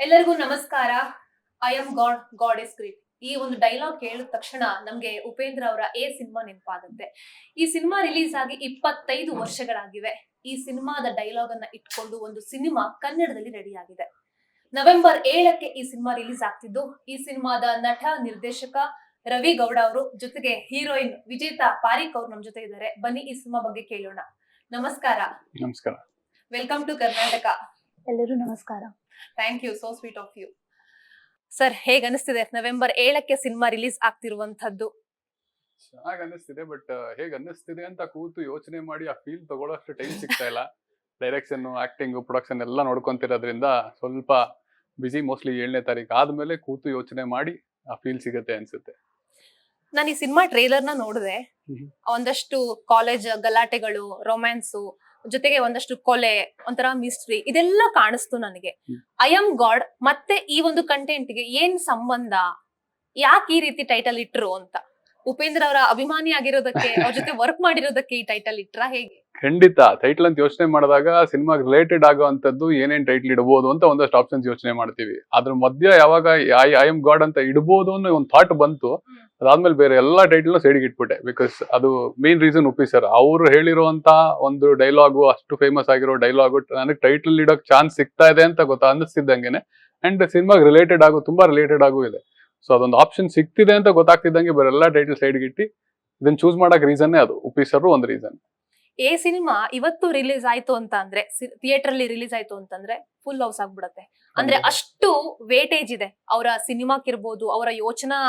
ಎಲ್ಲರಿಗೂ ನಮಸ್ಕಾರ. I am god, god is great. ಈ ಒಂದು ಡೈಲಾಗ್ ಕೇಳಿದ ತಕ್ಷಣ ನಮ್ಗೆ ಉಪೇಂದ್ರ ಅವರ ಸಿನಿಮಾ ನೆನಪಾಗುತ್ತೆ. ಈ ಸಿನಿಮಾ ರಿಲೀಸ್ ಆಗಿ 25 ವರ್ಷಗಳಾಗಿವೆ. ಈ ಸಿನಿಮಾದ ಡೈಲಾಗ್ ಅನ್ನ ಇಟ್ಕೊಂಡು ಒಂದು ಸಿನಿಮಾ ಕನ್ನಡದಲ್ಲಿ ರೆಡಿ ಆಗಿದೆ. ನವೆಂಬರ್ 7ಕ್ಕೆ ಈ ಸಿನಿಮಾ ರಿಲೀಸ್ ಆಗ್ತಿದ್ದು, ಈ ಸಿನಿಮಾದ ನಟ ನಿರ್ದೇಶಕ ರವಿ ಗೌಡ ಅವರು ಜೊತೆಗೆ ಹೀರೋಯಿನ್ ವಿಜೇತಾ ಪಾರಿಕ್ ಅವ್ರು ನಮ್ ಜೊತೆ ಇದ್ದಾರೆ. ಬನ್ನಿ ಈ ಸಿನಿಮಾ ಬಗ್ಗೆ ಕೇಳೋಣ. ನಮಸ್ಕಾರ. ನಮಸ್ಕಾರ. Welcome to Karnataka. ಎಲ್ಲರೂ ನಮಸ್ಕಾರ. Thank you, so sweet of you. Sir, ಹೇಗ್ ಅನಿಸ್ತಿದೆ ನವೆಂಬರ್ 7ಕ್ಕೆ ಸಿನಿಮಾ ರಿಲೀಸ್ ಆಗ್ತಿರುವಂತದ್ದು? ಚೆನ್ನಾಗಿ ಅನ್ನಿಸ್ತಿದೆ, ಬಟ್ ಹೇಗ್ ಅನ್ನಿಸ್ತಿದೆ ಅಂತ ಕೂತು ಯೋಚನೆ ಮಾಡಿ ಆ ಫೀಲ್ ತಗೊಳ್ಳೋಷ್ಟು ಟೈಮ್ ಸಿಗ್ತಾ ಇಲ್ಲ. ಡೈರೆಕ್ಷನ್, ಆಕ್ಟಿಂಗ್, ಪ್ರೊಡಕ್ಷನ್ ಎಲ್ಲ ನೋಡ್ಕೊಂತಿರೋದ್ರಿಂದ ಸ್ವಲ್ಪ ಬಿಸಿ. ಮೋಸ್ಟ್ಲಿ 7ನೇ ತಾರೀಕು ಆದ್ಮೇಲೆ ಕೂತು ಯೋಚನೆ ಮಾಡಿ ಆ ಫೀಲ್ ಸಿಗತ್ತೆ ಅನ್ಸುತ್ತೆ. ನಾನು ಈ ಸಿನಿಮಾ ಟ್ರೇಲರ್ ನ ನೋಡಿದೆ. ಒಂದಷ್ಟು ಕಾಲೇಜ್ ಗಲಾಟೆಗಳು, ರೊಮ್ಯಾನ್ಸು, ಜೊತೆಗೆ ಒಂದಷ್ಟು ಕೊಲೆ, ಒಂಥರ ಮಿಸ್ಟ್ರಿ, ಇದೆಲ್ಲ ಕಾಣಿಸ್ತು ನನಗೆ. ಐ ಆಮ್ ಗಾಡ್ ಮತ್ತೆ ಈ ಒಂದು ಕಂಟೆಂಟ್ ಗೆ ಏನ್ ಸಂಬಂಧ? ಯಾಕೆ ಈ ರೀತಿ ಟೈಟಲ್ ಇಟ್ರು ಅಂತ? ಉಪೇಂದ್ರ ಅವರ ಅಭಿಮಾನಿ ಆಗಿರೋದಕ್ಕೆ, ಅವ್ರ ಜೊತೆ ವರ್ಕ್ ಮಾಡಿರೋದಕ್ಕೆ ಈ ಟೈಟಲ್ ಇಟ್ರ ಹೇಗೆ? ಖಂಡಿತ ಟೈಟಲ್ ಅಂತ ಯೋಚನೆ ಮಾಡಿದಾಗ ಸಿನಿಮಾ ರಿಲೇಟೆಡ್ ಆಗುವಂತದ್ದು ಏನೇನ್ ಟೈಟಲ್ ಇಡಬಹುದು ಅಂತ ಒಂದಷ್ಟು ಆಪ್ಷನ್ಸ್ ಯೋಚನೆ ಮಾಡ್ತೀವಿ. ಅದ್ರ ಮಧ್ಯ ಯಾವಾಗ ಐ ಆಮ್ ಗಾಡ್ ಅಂತ ಇಡಬಹುದು ಅನ್ನೋ ಒಂದು ಥಾಟ್ ಬಂತು. ಅದಾದ್ಮೇಲೆ ಬೇರೆ ಎಲ್ಲಾ ಟೈಟಲ್ ಸೈಡ್ಗೆ ಇಟ್ಬಿಟ್ಟೆ. ಬಿಕಾಸ್ ಅದು ಮೇನ್ ರೀಸನ್ ಉಪ್ಪಿ ಸರ್ ಅವ್ರು ಹೇಳಿರುವಂತ ಒಂದು ಡೈಲಾಗು, ಅಷ್ಟು ಫೇಮಸ್ ಆಗಿರೋ ಡೈಲಾಗು ನನಗೆ ಟೈಟಲ್ ಇಡೋಕ್ ಚಾನ್ಸ್ ಸಿಗ್ತಾ ಇದೆ ಅಂತ ಅನ್ನಿಸ್ತಿದ್ದಂಗೆನೆ. ಅಂಡ್ ಸಿನಿಮಾಗ್ ರಿಲೇಟೆಡ್ ಆಗು, ತುಂಬಾ ರಿಲೇಟೆಡ್ ಆಗು ಇದೆ. ಸೊ ಅದೊಂದು ಆಪ್ಷನ್ ಸಿಗ್ತಿದೆ ಅಂತ ಗೊತ್ತಾಗ್ತಿದ್ದಂಗೆ ಬೇರೆ ಎಲ್ಲಾ ಟೈಟಲ್ ಸೈಡ್ಗೆ ಇಟ್ಟು ಇದನ್ನ ಚೂಸ್ ಮಾಡಕ್ ರೀಸನ್ನೇ ಅದು. ಉಪ್ಪಿ ಸರ್ ಒಂದು ರೀಸನ್. ಸಿನಿಮಾ ಇವತ್ತು ರಿಲೀಸ್ ಆಯ್ತು ಅಂತ ಅಂದ್ರೆ, ಥಿಯೇಟರ್ ಅಲ್ಲಿ ರಿಲೀಸ್ ಆಯ್ತು ಅಂತಂದ್ರೆ ಫುಲ್ ಹೌಸ್ ಆಗ್ಬಿಡತ್ತೆ. ಅಂದ್ರೆ ಅಷ್ಟು ವೇಟೇಜ್ ಇದೆ ಅವರ ಸಿನಿಮಾಕ್ಕಿರ್ಬೋದು, ಅವರ ಯೋಚನಾ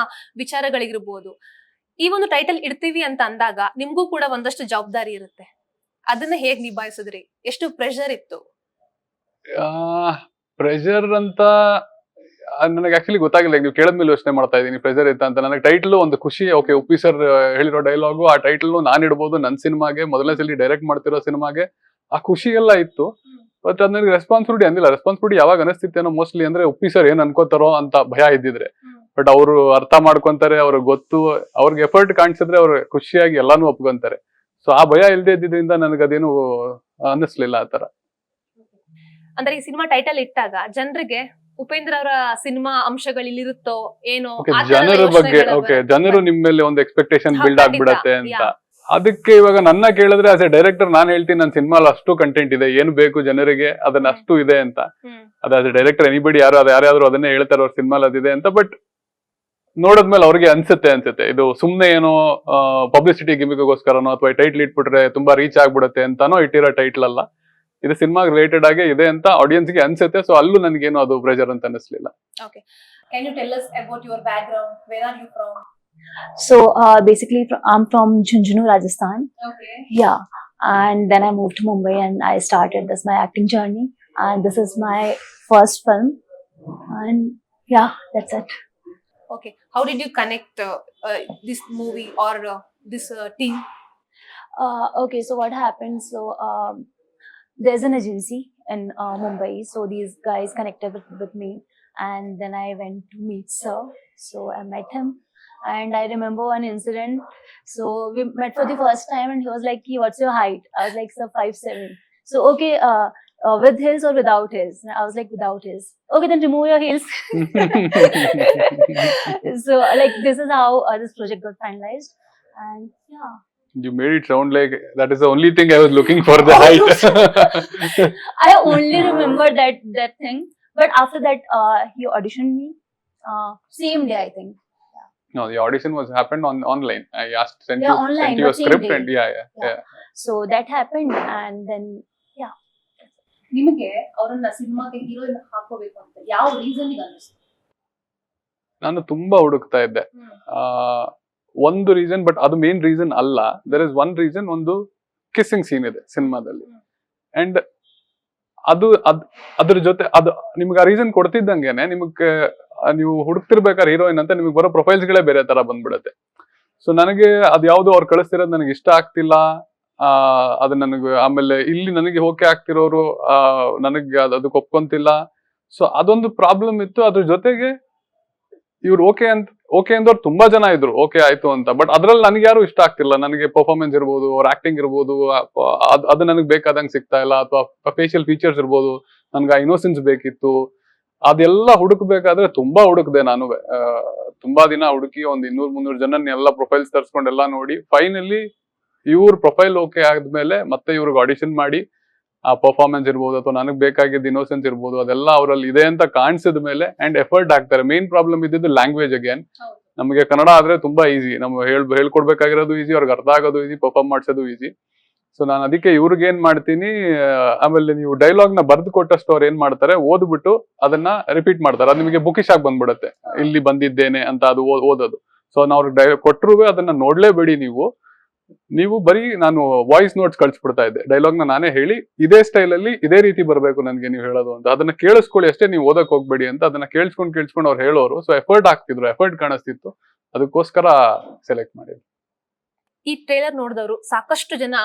ವಿಚಾರಗಳಿಗಿರ್ಬೋದು. ಈ ಒಂದು ಟೈಟಲ್ ಇಡ್ತೀವಿ ಅಂತ ಅಂದಾಗ ನಿಮ್ಗೂ ಕೂಡ ಒಂದಷ್ಟು ಜವಾಬ್ದಾರಿ ಇರುತ್ತೆ. ಅದನ್ನ ಹೇಗ್ ನಿಭಾಯಿಸಿದ್ರಿ? ಎಷ್ಟು ಪ್ರೆಷರ್ ಇತ್ತು? ಪ್ರೆಷರ್ ಅಂತ ನನಗೆ ಆಕ್ಚುಲಿ ಗೊತ್ತಾಗಿಲ್ಲ. ನೀವು ಕೇಳದ್ಮೇಲೆ ಯೋಚನೆ ಮಾಡ್ತಾ ಇದ್ದೀನಿ ಪ್ರೆಷರ್ ಇತ್ತ ಅಂತ. ನನಗೆ ಟೈಟಲ್ ಒಂದು ಖುಷಿ. ಓಕೆ, ಉಪ್ಪಿ ಸರ್ ಹೇಳಿರೋ ಡೈಲಾಗು, ಆ ಟೈಟಲ್ ನಾನು ಇಡ್ಬೋದು ನನ್ನ ಸಿನಿಮಾಗೆ, ಮೊದಲನೇ ಸಲ ಡೈರೆಕ್ಟ್ ಮಾಡ್ತಿರೋ ಸಿನಿಮಾಗೆ, ಆ ಖುಷಿ ಎಲ್ಲ ಇತ್ತು. ಬಟ್ ಅದ್ ನನಗೆ ರೆಸ್ಪಾನ್ಸಿಬಿಲಿಟಿ ಅಂದಿಲ್ಲ. ರೆಸ್ಪಾನ್ಸಿಬಿಲಿಟಿ ಯಾವಾಗ ಅನಿಸ್ತಿತ್ತೇನೋ ಮೋಸ್ಟ್ಲಿ ಅಂದ್ರೆ ಉಪ್ಪಿ ಸರ್ ಏನ್ ಅನ್ಕೋತಾರೋ ಅಂತ ಭಯ ಇದ್ದಿದ್ರೆ. ಬಟ್ ಅವರು ಅರ್ಥ ಮಾಡ್ಕೊಂತಾರೆ, ಅವ್ರಿಗೆ ಗೊತ್ತು, ಅವ್ರಿಗೆ ಎಫರ್ಟ್ ಕಾಣಿಸಿದ್ರೆ ಅವ್ರು ಖುಷಿಯಾಗಿ ಎಲ್ಲಾನು ಒಪ್ಕೊಂತಾರೆ. ಸೊ ಆ ಭಯ ಇಲ್ಲದೆ ಇದ್ದಿದ್ರಿಂದ ನನಗದೇನು ಅನ್ನಿಸ್ಲಿಲ್ಲ ಆ ತರ. ಅಂದ್ರೆ ಈ ಸಿನಿಮಾ ಟೈಟಲ್ ಇಟ್ಟಾಗ ಜನರಿಗೆ ಉಪೇಂದ್ರ ಅವರ ಸಿನಿಮಾ ಅಂಶಗಳು ಇಲ್ಲಿರುತ್ತೋ ಏನೋ ಜನರ ಬಗ್ಗೆ, ಓಕೆ, ಜನರು ನಿಮ್ ಮೇಲೆ ಒಂದು ಎಕ್ಸ್ಪೆಕ್ಟೇಷನ್ ಬಿಲ್ಡ್ ಆಗ್ಬಿಡತ್ತೆ ಅಂತ. ಅದಕ್ಕೆ ಇವಾಗ ನನ್ನ ಕೇಳಿದ್ರೆ ಆಸ್ ಎ ಡೈರೆಕ್ಟರ್ ನಾನ್ ಹೇಳ್ತೀನಿ, ನನ್ನ ಸಿನಿಮಾ ಅಷ್ಟು ಕಂಟೆಂಟ್ ಇದೆ, ಏನು ಬೇಕು ಜನರಿಗೆ ಅದನ್ನ ಅಷ್ಟು ಇದೆ ಅಂತ. ಅದ ಆಸ್ ಎ ಡೈರೆಕ್ಟರ್ ಎನಿಬಡಿ ಯಾರ್ಯಾದ್ರು ಅದನ್ನೇ ಹೇಳ್ತಾರೆ ಅವ್ರ ಸಿನಿಮಾ ಅದಿದೆ ಅಂತ. ಬಟ್ ನೋಡಿದ್ಮೇಲೆ ಅವ್ರಿಗೆ ಅನ್ಸುತ್ತೆ ಇದು ಸುಮ್ನೆ ಏನೋ ಪಬ್ಲಿಸಿಟಿ ಗಿಮಿಗೋಸ್ಕರನೋ ಅಥವಾ ಟೈಟ್ಲ್ ಇಟ್ಬಿಟ್ರೆ ತುಂಬಾ ರೀಚ್ ಆಗ್ಬಿಡುತ್ತೆ ಅಂತಾನೋ ಇಟ್ಟಿರೋ ಟೈಟ್ಲ್ ಅಲ್ಲ. ಇದು ಸಿನಿಮಾ ರಿಲೇಟೆಡ್ ಆಗಿ ಇದೆ ಅಂತ ಆಡಿಯನ್ಸ್ ಗೆ ಅನ್ಸುತ್ತೆ. ಸೊ ಅಲ್ಲೂ ನನಗೇನು ಅದು ಪ್ರೆಷರ್ ಅಂತ ಅನಿಸ್ಲಿಲ್ಲ. Okay. Can you tell us about your background? Where are you from? So basically, I'm from Jhunjhunu, Rajasthan. Okay. Yeah, and then I moved to Mumbai and I started my acting journey. And this is my first film. And yeah, that's it. Okay. How did you connect this movie or this team? Okay, so what happened? So there's an agency in Mumbai. So these guys connected with me. And then I went to meet sir. So I met him. And I remember one incident. So we met for the first time and he was like, what's your height? I was like, sir, 5'7". So, okay, with his or without his? I was like, without his. Okay, then remove your heels. So like, this is how this project got finalized. And yeah. You made it sound like that is the only thing I was looking for, the height. I only remember that thing. But after that, he auditioned me. Same day, I think. Yeah. No, the audition happened online. I sent online, you a script day. and yeah. So that happened, and then yeah. ನಿಮಗೆ ಅವರನ್ನ ಸಿನಿಮಾಗೆ heroine ಹಾಕೋಬೇಕು ಅಂತ ಯಾವ reason ಗೆ ಅನಿಸ್ತು? ನಾನು ತುಂಬಾ ಹುಡುಕ್ತಾ ಇದ್ದೆ. ಒಂದು ರೀಸನ್, ಬಟ್ ಅದು ಮೇನ್ ರೀಸನ್ ಅಲ್ಲ. There is one reason. ಒಂದು ಕಿಸ್ಸಿಂಗ್ ಸೀನ್ ಇದೆ ಸಿನಿಮಾದಲ್ಲಿ. ಅಂಡ್ ಅದ್ರ ಜೊತೆ ಅದು ನಿಮ್ಗೆ ಆ ರೀಸನ್ ಕೊಡ್ತಿದ್ದಂಗೆನೆ ನೀವು ಹುಡುಕ್ತಿರ್ಬೇಕಾದ್ರೆ ಹೀರೋಯಿನ್ ಅಂತ ನಿಮ್ಗೆ ಬರೋ ಪ್ರೊಫೈಲ್ಸ್ ಗಳೇ ಬೇರೆ ತರ ಬಂದ್ಬಿಡತ್ತೆ. ಸೊ ನನಗೆ ಅದು ಯಾವ್ದು ಅವ್ರು ಕಳಿಸ್ತಿರೋದು ನನಗೆ ಇಷ್ಟ ಆಗ್ತಿಲ್ಲ. ಅದು ನನಗೆ ಆಮೇಲೆ ಇಲ್ಲಿ ನನಗೆ ಓಕೆ ಆಗ್ತಿರೋರು ನನಗೆ ಅದಕ್ಕೆ ಒಪ್ಕೊಂತಿಲ್ಲ. ಸೊ ಅದೊಂದು ಪ್ರಾಬ್ಲಮ್ ಇತ್ತು. ಅದ್ರ ಜೊತೆಗೆ ಇವ್ರು ಓಕೆ ಅಂದವ್ರು ತುಂಬಾ ಜನ ಇದ್ರು, ಓಕೆ ಆಯ್ತು ಅಂತ. ಬಟ್ ಅದ್ರಲ್ಲಿ ನನಗೆ ಯಾರು ಇಷ್ಟ ಆಗ್ತಿಲ್ಲ. ನನಗೆ ಪರ್ಫಾರ್ಮೆನ್ಸ್ ಇರ್ಬೋದು, ಅವ್ರ ಆಕ್ಟಿಂಗ್ ಇರ್ಬೋದು, ಅದು ನನಗೆ ಬೇಕಾದಂಗೆ ಸಿಗ್ತಾ ಇಲ್ಲ. ಅಥವಾ ಫೇಶಿಯಲ್ ಫೀಚರ್ಸ್ ಇರ್ಬೋದು, ನನ್ಗೆ ಆ ಇನ್ನೋಸೆನ್ಸ್ ಬೇಕಿತ್ತು. ಅದೆಲ್ಲ ಹುಡುಕ್ಬೇಕಾದ್ರೆ ತುಂಬಾ ಹುಡುಕ್ದೆ ನಾನು. ತುಂಬಾ ದಿನ ಹುಡುಕಿ ಒಂದ್ 200-300 ಜನನ್ನೆಲ್ಲ ಪ್ರೊಫೈಲ್ಸ್ ತರ್ಸ್ಕೊಂಡೆಲ್ಲ ನೋಡಿ ಫೈನಲಿ ಇವ್ರ ಪ್ರೊಫೈಲ್ ಓಕೆ ಆದ್ಮೇಲೆ ಮತ್ತೆ ಇವ್ರಿಗೆ ಆಡಿಷನ್ ಮಾಡಿ ಆ ಪರ್ಫಾರ್ಮೆನ್ಸ್ ಇರ್ಬೋದು ಅಥವಾ ನನಗೆ ಬೇಕಾಗಿದ್ದ ಇನ್ನೋಸೆನ್ಸ್ ಇರ್ಬೋದು ಅದೆಲ್ಲ ಅವರಲ್ಲಿ ಇದೆ ಅಂತ ಕಾಣಿಸಿದ ಮೇಲೆ ಅಂಡ್ ಎಫರ್ಟ್ ಹಾಕ್ತಾರೆ. ಮೇನ್ ಪ್ರಾಬ್ಲಮ್ ಇದ್ದಿದ್ದು ಲ್ಯಾಂಗ್ವೇಜ್ ಅಗೇನ್. ನಮಗೆ ಕನ್ನಡ ಆದ್ರೆ ತುಂಬಾ ಈಸಿ, ನಾವು ಹೇಳ್ಕೊಡ್ಬೇಕಾಗಿರೋದು ಈಸಿ, ಅವ್ರಿಗೆ ಅರ್ಥ ಆಗೋದು ಈಸಿ, ಪರ್ಫಾರ್ಮ್ ಮಾಡ್ಸೋದು ಈಸಿ. ಸೊ ನಾನು ಅದಕ್ಕೆ ಇವ್ರಿಗೆ ಏನ್ ಮಾಡ್ತೀನಿ, ಆಮೇಲೆ ನೀವು ಡೈಲಾಗ್ ನ ಬರ್ದು ಕೊಟ್ಟಷ್ಟು ಅವ್ರು ಏನ್ ಮಾಡ್ತಾರೆ, ಓದ್ಬಿಟ್ಟು ಅದನ್ನ ರಿಪೀಟ್ ಮಾಡ್ತಾರೆ. ಅದು ನಿಮಗೆ ಬುಕಿಶ್ ಆಗಿ ಬಂದ್ಬಿಡುತ್ತೆ, ಇಲ್ಲಿ ಬಂದಿದ್ದೇನೆ ಅಂತ ಅದು ಓದೋದು. ಸೊ ನಾವು ಅವ್ರಿಗೆ ಕೊಟ್ಟರು ಅದನ್ನ ನೋಡ್ಲೇಬೇಡಿ ನೀವು ಬರೀ ನಾನು ವಾಯ್ಸ್ ನೋಟ್ಸ್ ಕಳ್ಸಿಬಿಡ್ತಾ ಇದ್ದೆ. ಡೈಲಾಗ್ ನಾನೇ ಹೇಳಿ ಇದೇ ಸ್ಟೈಲ್ ಅಲ್ಲಿ ಇದೇ ರೀತಿ ಬರ್ಬೇಕು ನನ್ಗೆ ನೀವು ಹೇಳೋದು ಅಂತ, ಅದನ್ನ ಕೇಳಿಸ್ಕೊಳ್ಳಿ ಅಷ್ಟೇ, ನೀವು ಓದಕ್ ಹೋಗ್ಬೇಡಿ ಅಂತ. ಅದನ್ನ ಕೇಳಿಸ್ಕೊಂಡು ಅವ್ರು ಹೇಳೋರು. ಸೊ ಎಫರ್ಟ್ ಹಾಕ್ತಿದ್ರು, ಎಫರ್ಟ್ ಕಾಣಿಸ್ತಿತ್ತು, ಅದಕ್ಕೋಸ್ಕರ ಸೆಲೆಕ್ಟ್ ಮಾಡಿದ್ರು. ಈ ಟ್ರೇಲರ್ ನೋಡಿದವರು ಸಾಕಷ್ಟು ಜನ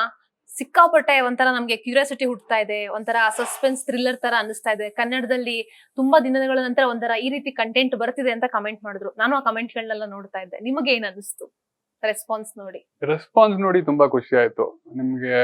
ಸಿಕ್ಕಾಪಟ್ಟೆ ಒಂಥರ ನಮ್ಗೆ ಕ್ಯೂರಿಯಾಸಿಟಿ ಹುಡ್ತಾ ಇದೆ, ಒಂಥರ ಸಸ್ಪೆನ್ಸ್ ಥ್ರಿಲ್ಲರ್ ತರ ಅನಿಸ್ತಾ ಇದೆ, ಕನ್ನಡದಲ್ಲಿ ತುಂಬಾ ದಿನಗಳ ನಂತರ ಒಂಥರ ಈ ರೀತಿ ಕಂಟೆಂಟ್ ಬರ್ತಿದೆ ಅಂತ ಕಮೆಂಟ್ ಮಾಡಿದ್ರು. ನಾನು ಆ ಕಮೆಂಟ್ ಗಳನ್ನೆಲ್ಲ ನೋಡ್ತಾ ಇದ್ದೆ. ನಿಮಗೆ ಏನ್ ಅನಿಸ್ತು ರೆಸ್ಪಾನ್ಸ್ ನೋಡಿ? ತುಂಬಾ ಖುಷಿ ಆಯ್ತು. ನಿಮ್ಗೆ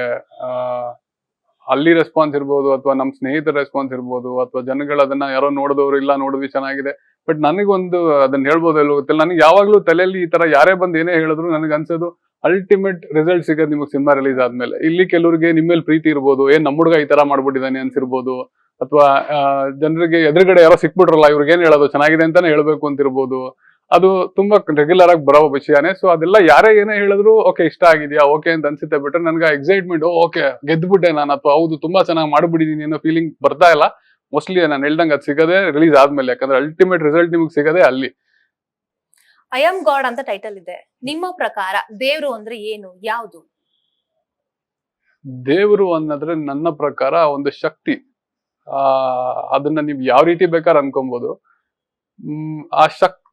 ಅಲ್ಲಿ ರೆಸ್ಪಾನ್ಸ್ ಇರ್ಬೋದು, ಅಥವಾ ನಮ್ ಸ್ನೇಹಿತರ ರೆಸ್ಪಾನ್ಸ್ ಇರ್ಬೋದು, ಅಥವಾ ಜನಗಳು ಅದನ್ನ ಯಾರೋ ನೋಡಿದವರು ಇಲ್ಲ ನೋಡಿದ್ವಿ ಚೆನ್ನಾಗಿದೆ. ಬಟ್ ನನಗೊಂದು ಅದನ್ನ ಹೇಳ್ಬೋದಲ್ಲ ಗೊತ್ತಿಲ್ಲ, ನನಗೆ ಯಾವಾಗ್ಲೂ ತಲೆಯಲ್ಲಿ ಈ ತರ ಯಾರೇ ಬಂದು ಏನೇ ಹೇಳಿದ್ರು ನನಗೆ ಅನ್ಸೋದು ಅಲ್ಟಿಮೇಟ್ ರಿಸಲ್ಟ್ ಸಿಗೋದು ನಿಮಗೆ ಸಿನಿಮಾ ರಿಲೀಸ್ ಆದ್ಮೇಲೆ. ಇಲ್ಲಿ ಕೆಲವರಿಗೆ ನಿಮ್ಮೇಲೆ ಪ್ರೀತಿ ಇರ್ಬೋದು, ನಮ್ ಹುಡುಗ ಈ ತರ ಮಾಡ್ಬಿಟ್ಟಿದ್ದಾನೆ ಅನ್ಸಿರ್ಬೋದು, ಅಥವಾ ಜನರಿಗೆ ಎದುರುಗಡೆ ಯಾರೋ ಸಿಕ್ಬಿಟ್ರಲ್ಲ ಇವ್ರಿಗೆ ಏನ್ ಹೇಳೋದು, ಚೆನ್ನಾಗಿದೆ ಅಂತಾನೆ ಹೇಳ್ಬೇಕು ಅಂತಿರ್ಬೋದು. ಅದು ತುಂಬಾ ರೆಗ್ಯುಲರ್ ಆಗಿ ಬರೋ ವಿಷಯನೇ. ಸೊ ಅದೆಲ್ಲ ಯಾರೇ ಏನೇ ಹೇಳಿದ್ರು ಓಕೆ ಇಷ್ಟ ಆಗಿದ್ಯಾ ಓಕೆ ಅಂತ ಅನ್ಸುತ್ತೆ. ಬಿಟ್ರೆ ನನ್ಗೆ ಎಕ್ಸೈಟ್ಮೆಂಟ್ ಓಕೆ ಗೆದ್ಬಿಟ್ಟೆ ನಾನು, ಅಥವಾ ಹೌದು ತುಂಬಾ ಚೆನ್ನಾಗಿ ಮಾಡ್ಬಿಟ್ಟಿದೀನಿ ಅನ್ನೋ ಫೀಲಿಂಗ್ ಬರ್ತಾ ಇಲ್ಲ. ಮೋಸ್ಟ್ಲಿ ನಾನು ಹೇಳ್ದಂಗೆ ಅದು ಸಿಗದೆ ರಿಲೀಸ್ ಆದ್ಮೇಲೆ, ಯಾಕಂದ್ರೆ ಅಲ್ಟಿಮೇಟ್ ರಿಸಲ್ಟ್ ನಿಮ್ಗೆ ಸಿಗದೆ ಅಲ್ಲಿ. ಐ ಆಮ್ ಗಾಡ್ ಅಂತ ಟೈಟಲ್ ಇದೆ. ನಿಮ್ಮ ಪ್ರಕಾರ ದೇವ್ರು ಅಂದ್ರೆ ಏನು, ಯಾವುದು? ದೇವರು ಅನ್ನೋದ್ರೆ ನನ್ನ ಪ್ರಕಾರ ಒಂದು ಶಕ್ತಿ. ಅದನ್ನ ನೀವು ಯಾವ ರೀತಿ ಬೇಕಾದ್ರೆ ಅನ್ಕೊಬಹುದು. ಆ ಶಕ್ತಿ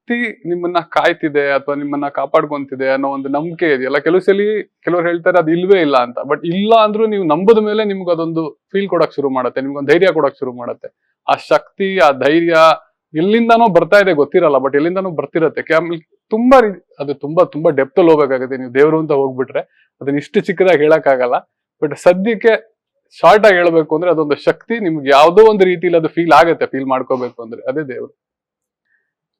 ನಿಮ್ಮನ್ನ ಕಾಯ್ತಿದೆ ಅಥವಾ ನಿಮ್ಮನ್ನ ಕಾಪಾಡ್ಕೊಂತಿದೆ ಅನ್ನೋ ಒಂದು ನಂಬಿಕೆ ಇದೆಯಲ್ಲ. ಕೆಲವ್ರು ಹೇಳ್ತಾರೆ ಅದು ಇಲ್ವೇ ಇಲ್ಲ ಅಂತ. ಬಟ್ ಇಲ್ಲ ಅಂದ್ರೂ ನೀವು ನಂಬದ ಮೇಲೆ ನಿಮ್ಗೆ ಅದೊಂದು ಫೀಲ್ ಕೊಡಕ್ ಶುರು ಮಾಡುತ್ತೆ, ನಿಮ್ಗೊಂದು ಧೈರ್ಯ ಕೊಡಕ್ ಶುರು ಮಾಡುತ್ತೆ. ಆ ಶಕ್ತಿ, ಆ ಧೈರ್ಯ ಎಲ್ಲಿಂದಾನೋ ಬರ್ತಾ ಇದೆ ಗೊತ್ತಿರಲ್ಲ, ಬಟ್ ಎಲ್ಲಿಂದಾನೋ ಬರ್ತಿರತ್ತೆ. ಅದು ತುಂಬಾ ಡೆಪ್ತ್ ಅಲ್ಲಿ ಹೋಗ್ಬೇಕಾಗುತ್ತೆ. ನೀವು ದೇವ್ರು ಅಂತ ಹೋಗ್ಬಿಟ್ರೆ ಅದನ್ನ ಇಷ್ಟು ಚಿಕ್ಕದಾಗಿ ಹೇಳಕ್ ಆಗಲ್ಲ. ಬಟ್ ಸದ್ಯಕ್ಕೆ ಶಾರ್ಟ್ ಆಗಿ ಹೇಳ್ಬೇಕು ಅಂದ್ರೆ ಅದೊಂದು ಶಕ್ತಿ, ನಿಮ್ಗೆ ಯಾವ್ದೋ ಒಂದು ರೀತಿಲಿ ಅದು ಫೀಲ್ ಆಗತ್ತೆ. ಫೀಲ್ ಮಾಡ್ಕೋಬೇಕು ಅಂದ್ರೆ ಅದೇ ದೇವ್ರು.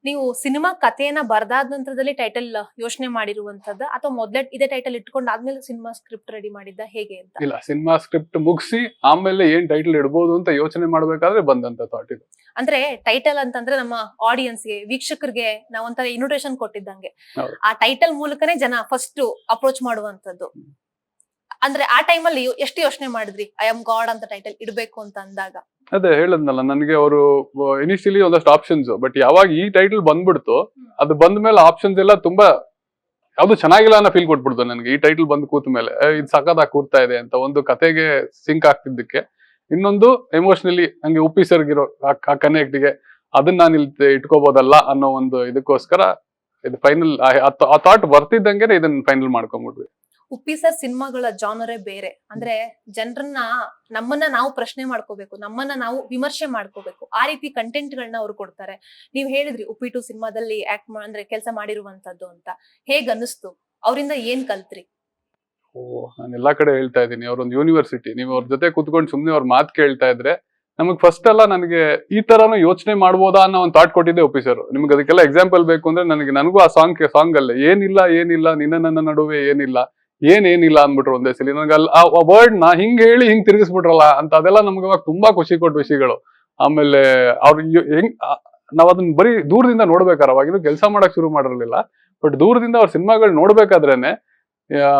ನೀವು ಸಿನಿಮಾ ಕಥೆಯನ್ನ ಬರ್ದಾದ ನಂತರದಲ್ಲಿ ಟೈಟಲ್ ಯೋಚನೆ ಮಾಡಿರುವಂತದ್ದ, ಅಥವಾ ಮೊದ್ಲೇ ಇದೇ ಟೈಟಲ್ ಇಟ್ಕೊಂಡು ಆದ್ಮೇಲೆ ಸಿನಿಮಾ ಸ್ಕ್ರಿಪ್ಟ್ ರೆಡಿ ಮಾಡಿದ್ದ, ಹೇಗೆ ಅಂತ? ಇಲ್ಲ, ಸಿನಿಮಾ ಸ್ಕ್ರಿಪ್ಟ್ ಮುಗಿಸಿ ಆಮೇಲೆ ಏನ್ ಟೈಟಲ್ ಇಡ್ಬೋದು ಅಂತ ಯೋಚನೆ ಮಾಡ್ಬೇಕಾದ್ರೆ ಬಂದಂತ ಥಾಟ್ ಇದು. ಅಂದ್ರೆ ಟೈಟಲ್ ಅಂತಂದ್ರೆ ನಮ್ಮ ಆಡಿಯನ್ಸ್ಗೆ, ವೀಕ್ಷಕರಿಗೆ ನಾವು ಒಂಥರ ಇನ್ವಿಟೇಷನ್ ಕೊಟ್ಟಿದ್ದಂಗೆ. ಆ ಟೈಟಲ್ ಮೂಲಕನೇ ಜನ ಫಸ್ಟ್ ಅಪ್ರೋಚ್ ಮಾಡುವಂತದ್ದು. ಅಂದ್ರೆ ಆ ಟೈಮಲ್ಲಿ ಎಷ್ಟು ಯೋಚನೆ ಮಾಡಿದ್ರಿ ಐ ಆಮ್ ಗಾಡ್ ಅಂತ ಟೈಟಲ್ ಇಡ್ಬೇಕು ಅಂತ ಅಂದಾಗ? ಅದೇ ಹೇಳದ್ನಲ್ಲ, ನನಗೆ ಅವರು ಇನಿಷಿಯಲಿ ಒಂದಷ್ಟು ಆಪ್ಷನ್ಸ್, ಬಟ್ ಯಾವಾಗ ಈ ಟೈಟಲ್ ಬಂದ್ಬಿಡ್ತು, ಅದು ಬಂದ್ಮೇಲೆ ಆಪ್ಷನ್ಸ್ ಎಲ್ಲ ತುಂಬಾ ಯಾವ್ದು ಚೆನ್ನಾಗಿಲ್ಲ ಅನ್ನೋ ಫೀಲ್ ಕೊಟ್ಬಿಡ್ತು ನನಗೆ. ಈ ಟೈಟಲ್ ಬಂದ್ ಕೂತ ಮೇಲೆ ಇದು ಸಖತ್ತಾಗಿ ಕೂರ್ತಾ ಇದೆ ಅಂತ, ಒಂದು ಕತೆಗೆ ಸಿಂಕ್ ಆಗ್ತಿದ್ದಕ್ಕೆ, ಇನ್ನೊಂದು ಎಮೋಷನಲಿ ಹಂಗೆ ಉಪ್ಪಿಸರ್ಗಿರೋ ಆ ಕನೆಕ್ಟ್ಗೆ ಅದನ್ನ ನಾನು ಇಲ್ಲಿ ಇಟ್ಕೋಬಹುದಲ್ಲ ಅನ್ನೋ ಒಂದು ಇದಕ್ಕೋಸ್ಕರ ಇದು ಫೈನಲ್ ಆ ಥಾಟ್ ಬರ್ತಿದ್ದಂಗೆ ಇದನ್ನ ಫೈನಲ್ ಮಾಡ್ಕೊಂಡ್ಬಿಟ್ವಿ. ಉಪ್ಪಿ ಸರ್ ಸಿನಿಮಾಗಳ ಜಾನರೇ ಬೇರೆ. ಅಂದ್ರೆ ಜನರನ್ನ, ನಮ್ಮನ್ನ ನಾವು ಪ್ರಶ್ನೆ ಮಾಡ್ಕೋಬೇಕು, ನಮ್ಮನ್ನ ನಾವು ವಿಮರ್ಶೆ ಮಾಡ್ಕೋಬೇಕು, ಆ ರೀತಿ ಕಂಟೆಂಟ್ ಗಳನ್ನ ಅವ್ರು ಕೊಡ್ತಾರೆ. ನೀವ್ ಹೇಳಿದ್ರಿ ಉಪ್ಪಿ 2 ಸಿನಿಮಾದಲ್ಲಿ ಅಂದ್ರೆ ಕೆಲಸ ಮಾಡಿರುವಂತದ್ದು ಅಂತ. ಹೇಗ್ ಅನಿಸ್ತು? ಅವರಿಂದ ಏನ್ ಕಲ್ತ್ರಿ? ನಾನು ಎಲ್ಲಾ ಕಡೆ ಹೇಳ್ತಾ ಇದ್ದೀನಿ, ಅವ್ರೊಂದು ಯೂನಿವರ್ಸಿಟಿ. ನೀವು ಅವ್ರ ಜೊತೆ ಕುತ್ಕೊಂಡು ಸುಮ್ನೆ ಅವ್ರ ಮಾತು ಕೇಳ್ತಾ ಇದ್ರೆ, ನಮಗ್ ಫಸ್ಟ್ ಎಲ್ಲ ನನಗೆ ಈ ತರಾನು ಯೋಚನೆ ಮಾಡ್ಬೋದಾ ಅನ್ನೋ ಒಂದು ಥಾಟ್ ಕೊಟ್ಟಿದ್ದೆ ಉಪ್ಪಿ ಸರ್. ನಿಮ್ಗೆ ಅದಕ್ಕೆಲ್ಲ ಎಕ್ಸಾಂಪಲ್ ಬೇಕು ಅಂದ್ರೆ ನನಗೂ ಆ ಸಾಂಗ್ ಅಲ್ಲೇ ಏನಿಲ್ಲ ನಿನ್ನ ನನ್ನ ನಡುವೆ ಏನಿಲ್ಲ ಅಂದ್ಬಿಟ್ರು ಒಂದೇ ಸಲ. ನನಗೆ ಅಲ್ಲಿ ಆ ವರ್ಡ್ ನ ಹಿಂಗ್ ಹೇಳಿ ಹಿಂಗ್ ತಿರುಗಿಸ್ಬಿಟ್ರಲ್ಲ ಅಂತ, ಅದೆಲ್ಲ ನಮ್ಗೆ ಅವಾಗ ತುಂಬಾ ಖುಷಿ ಕೊಟ್ಟ ವಿಷಯಗಳು. ಆಮೇಲೆ ಅವ್ರು ನಾವ್ ಅದನ್ನ ಬರೀ ದೂರದಿಂದ ನೋಡ್ಬೇಕಾರೆ, ಅವಾಗಿನ್ನು ಕೆಲಸ ಮಾಡಕ್ ಶುರು ಮಾಡಿರ್ಲಿಲ್ಲ, ಬಟ್ ದೂರದಿಂದ ಅವ್ರ ಸಿನಿಮಾಗಳು ನೋಡ್ಬೇಕಾದ್ರೇನೆ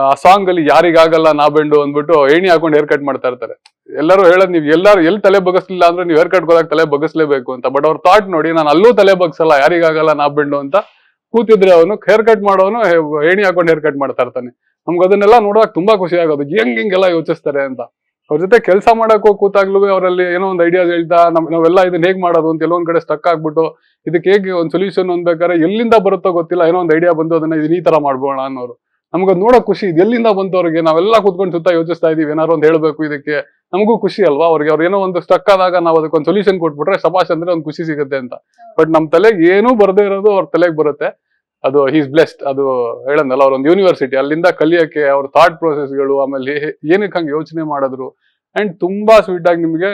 ಆ ಸಾಂಗ್ ಅಲ್ಲಿ ಯಾರಿಗಾಗಲ್ಲ ನಾ ಬೆಂಡು ಅಂದ್ಬಿಟ್ಟು ಏಣಿ ಹಾಕೊಂಡು ಹೇರ್ ಕಟ್ ಮಾಡ್ತಾ ಇರ್ತಾರೆ. ಎಲ್ಲರೂ ಹೇಳೋದು, ನೀವು ಎಲ್ಲಿ ತಲೆ ಬಗ್ಗಿಸ್ಲಿಲ್ಲ ಅಂದ್ರೆ ನೀವು ಹೇರ್ ಕಟ್ ಹೋದಾಗ ತಲೆ ಬಗ್ಗಿಸ್ಲೇಬೇಕು ಅಂತ. ಬಟ್ ಅವ್ರ ಥಾಟ್ ನೋಡಿ, ನಾನು ಅಲ್ಲೂ ತಲೆ ಬಗ್ಸಲ್ಲ, ಯಾರಿಗಾಗಲ್ಲ ನಾ ಬೆಂಡು ಅಂತ ಕೂತಿದ್ರೆ ಅವನು ಹೇರ್ ಕಟ್ ಮಾಡೋನು ಏಣಿ ಹಾಕೊಂಡು ಹೇರ್ ಕಟ್ ಮಾಡ್ತಾ ಇರ್ತಾನೆ. ನಮ್ಗೆ ಅದನ್ನೆಲ್ಲ ನೋಡುವಾಗ ತುಂಬಾ ಖುಷಿ ಆಗೋದು, ಹಿಂಗೆಲ್ಲ ಯೋಚಿಸ್ತಾರೆ ಅಂತ. ಅವ್ರ ಜೊತೆ ಕೆಲಸ ಮಾಡಕ್ ಹೋಗಿ ಕೂತಾಗ್ಲೂ ಅವರಲ್ಲಿ ಏನೋ ಒಂದು ಐಡಿಯಾಸ್ ಹೇಳ್ತಾ ನಾವೆಲ್ಲ ಇದನ್ನ ಹೇಗ್ ಮಾಡೋದು ಅಂತ ಎಲ್ಲೊಂದ್ ಕಡೆ ಸ್ಟಕ್ ಆಗ್ಬಿಟ್ಟು ಇದಕ್ಕೆ ಹೇಗೆ ಒಂದು ಸೊಲ್ಯೂಷನ್ ಅನ್ಬೇಕಾದ್ರೆ ಎಲ್ಲಿಂದ ಬರುತ್ತೋ ಗೊತ್ತಿಲ್ಲ, ಏನೋ ಒಂದು ಐಡಿಯಾ ಬಂದು ಅದನ್ನ ಈ ತರ ಮಾಡ್ಬೋಣ ಅನ್ನೋರು. ನಮ್ಗದ್ ನೋಡಕ್ ಖುಷಿ, ಇದು ಎಲ್ಲಿಂದ ಬಂತು ಅವ್ರಿಗೆ. ನಾವೆಲ್ಲ ಕೂತ್ಕೊಂಡು ಸುತ್ತ ಯೋಚಿಸ್ತಾ ಇದೀವಿ, ಏನಾರು ಒಂದು ಹೇಳ್ಬೇಕು ಇದಕ್ಕೆ, ನಮಗೂ ಖುಷಿ ಅಲ್ವಾ. ಅವ್ರಿಗೆ ಅವ್ರು ಏನೋ ಒಂದು ಸ್ಟಕ್ ಆದಾಗ ನಾವು ಅದಕ್ಕೊಂದು ಸೊಲ್ಯೂಷನ್ ಕೊಟ್ಬಿಟ್ರೆ ಶಬಾಷ್ ಅಂದ್ರೆ ಒಂದು ಖುಷಿ ಸಿಗುತ್ತೆ ಅಂತ. ಬಟ್ ನಮ್ ತಲೆಗೆ ಏನೂ ಬರದೇ ಇರೋದು ಅವ್ರ ತಲೆಗೆ ಬರುತ್ತೆ. ಅದು ಹೀಸ್ ಬ್ಲೆಸ್ಡ್. ಅದು ಹೇಳಂದಲ್ಲ, ಅವ್ರೊಂದು ಯೂನಿವರ್ಸಿಟಿ, ಅಲ್ಲಿಂದ ಕಲಿಯಕ್ಕೆ ಅವ್ರ ಥಾಟ್ ಪ್ರೊಸೆಸ್ಗಳು, ಆಮೇಲೆ ಏನಕ್ಕೆ ಹಂಗೆ ಯೋಚನೆ ಮಾಡಿದ್ರು. ಅಂಡ್ ತುಂಬಾ ಸ್ವೀಟ್ ಆಗಿ ನಿಮ್ಗೆ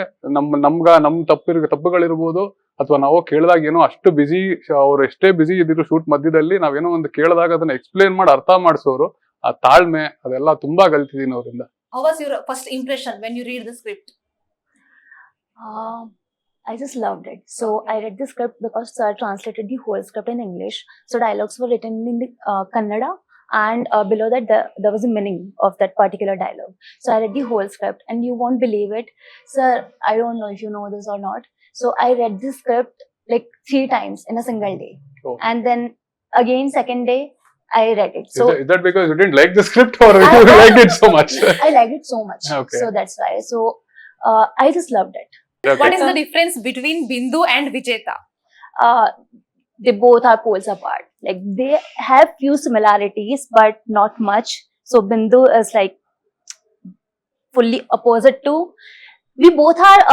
ನಮ್ಮ ತಪ್ಪುಗಳಿರ್ಬೋದು ಅಥವಾ ನಾವು ಕೇಳಿದಾಗ ಏನೋ ಅಷ್ಟು ಬಿಸಿ, ಅವ್ರು ಎಷ್ಟೇ ಬಿಸಿ ಇದ್ರು ಶೂಟ್ ಮಧ್ಯದಲ್ಲಿ ನಾವೇನೋ ಒಂದು ಕೇಳಿದಾಗ ಅದನ್ನ ಎಕ್ಸ್ಪ್ಲೇನ್ ಮಾಡಿ ಅರ್ಥ ಮಾಡಿಸೋರು, ಆ ತಾಳ್ಮೆ ಅದೆಲ್ಲ ತುಂಬಾ ಕಲ್ತಿದ್ದೀನಿ ಅವರಿಂದ. How was your first impression when you read the script? I just loved it. So I read the script because sir translated the whole script in English. So dialogues were written in the Kannada, and below that there was a meaning of that particular dialogue. So I read the whole script, and you won't believe it, sir. I don't know if you know this or not. So I read the script like 3 times in a single day, Oh. and then again second day I read it. So Is that because you didn't like the script or you liked it so much? I liked it so much. Okay. So that's why. So I just loved it. Okay. What is the difference between Bindu and Vijeta? They both are poles apart. Like they have few similarities, but not much. So Bindu is like fully opposite to. We both are.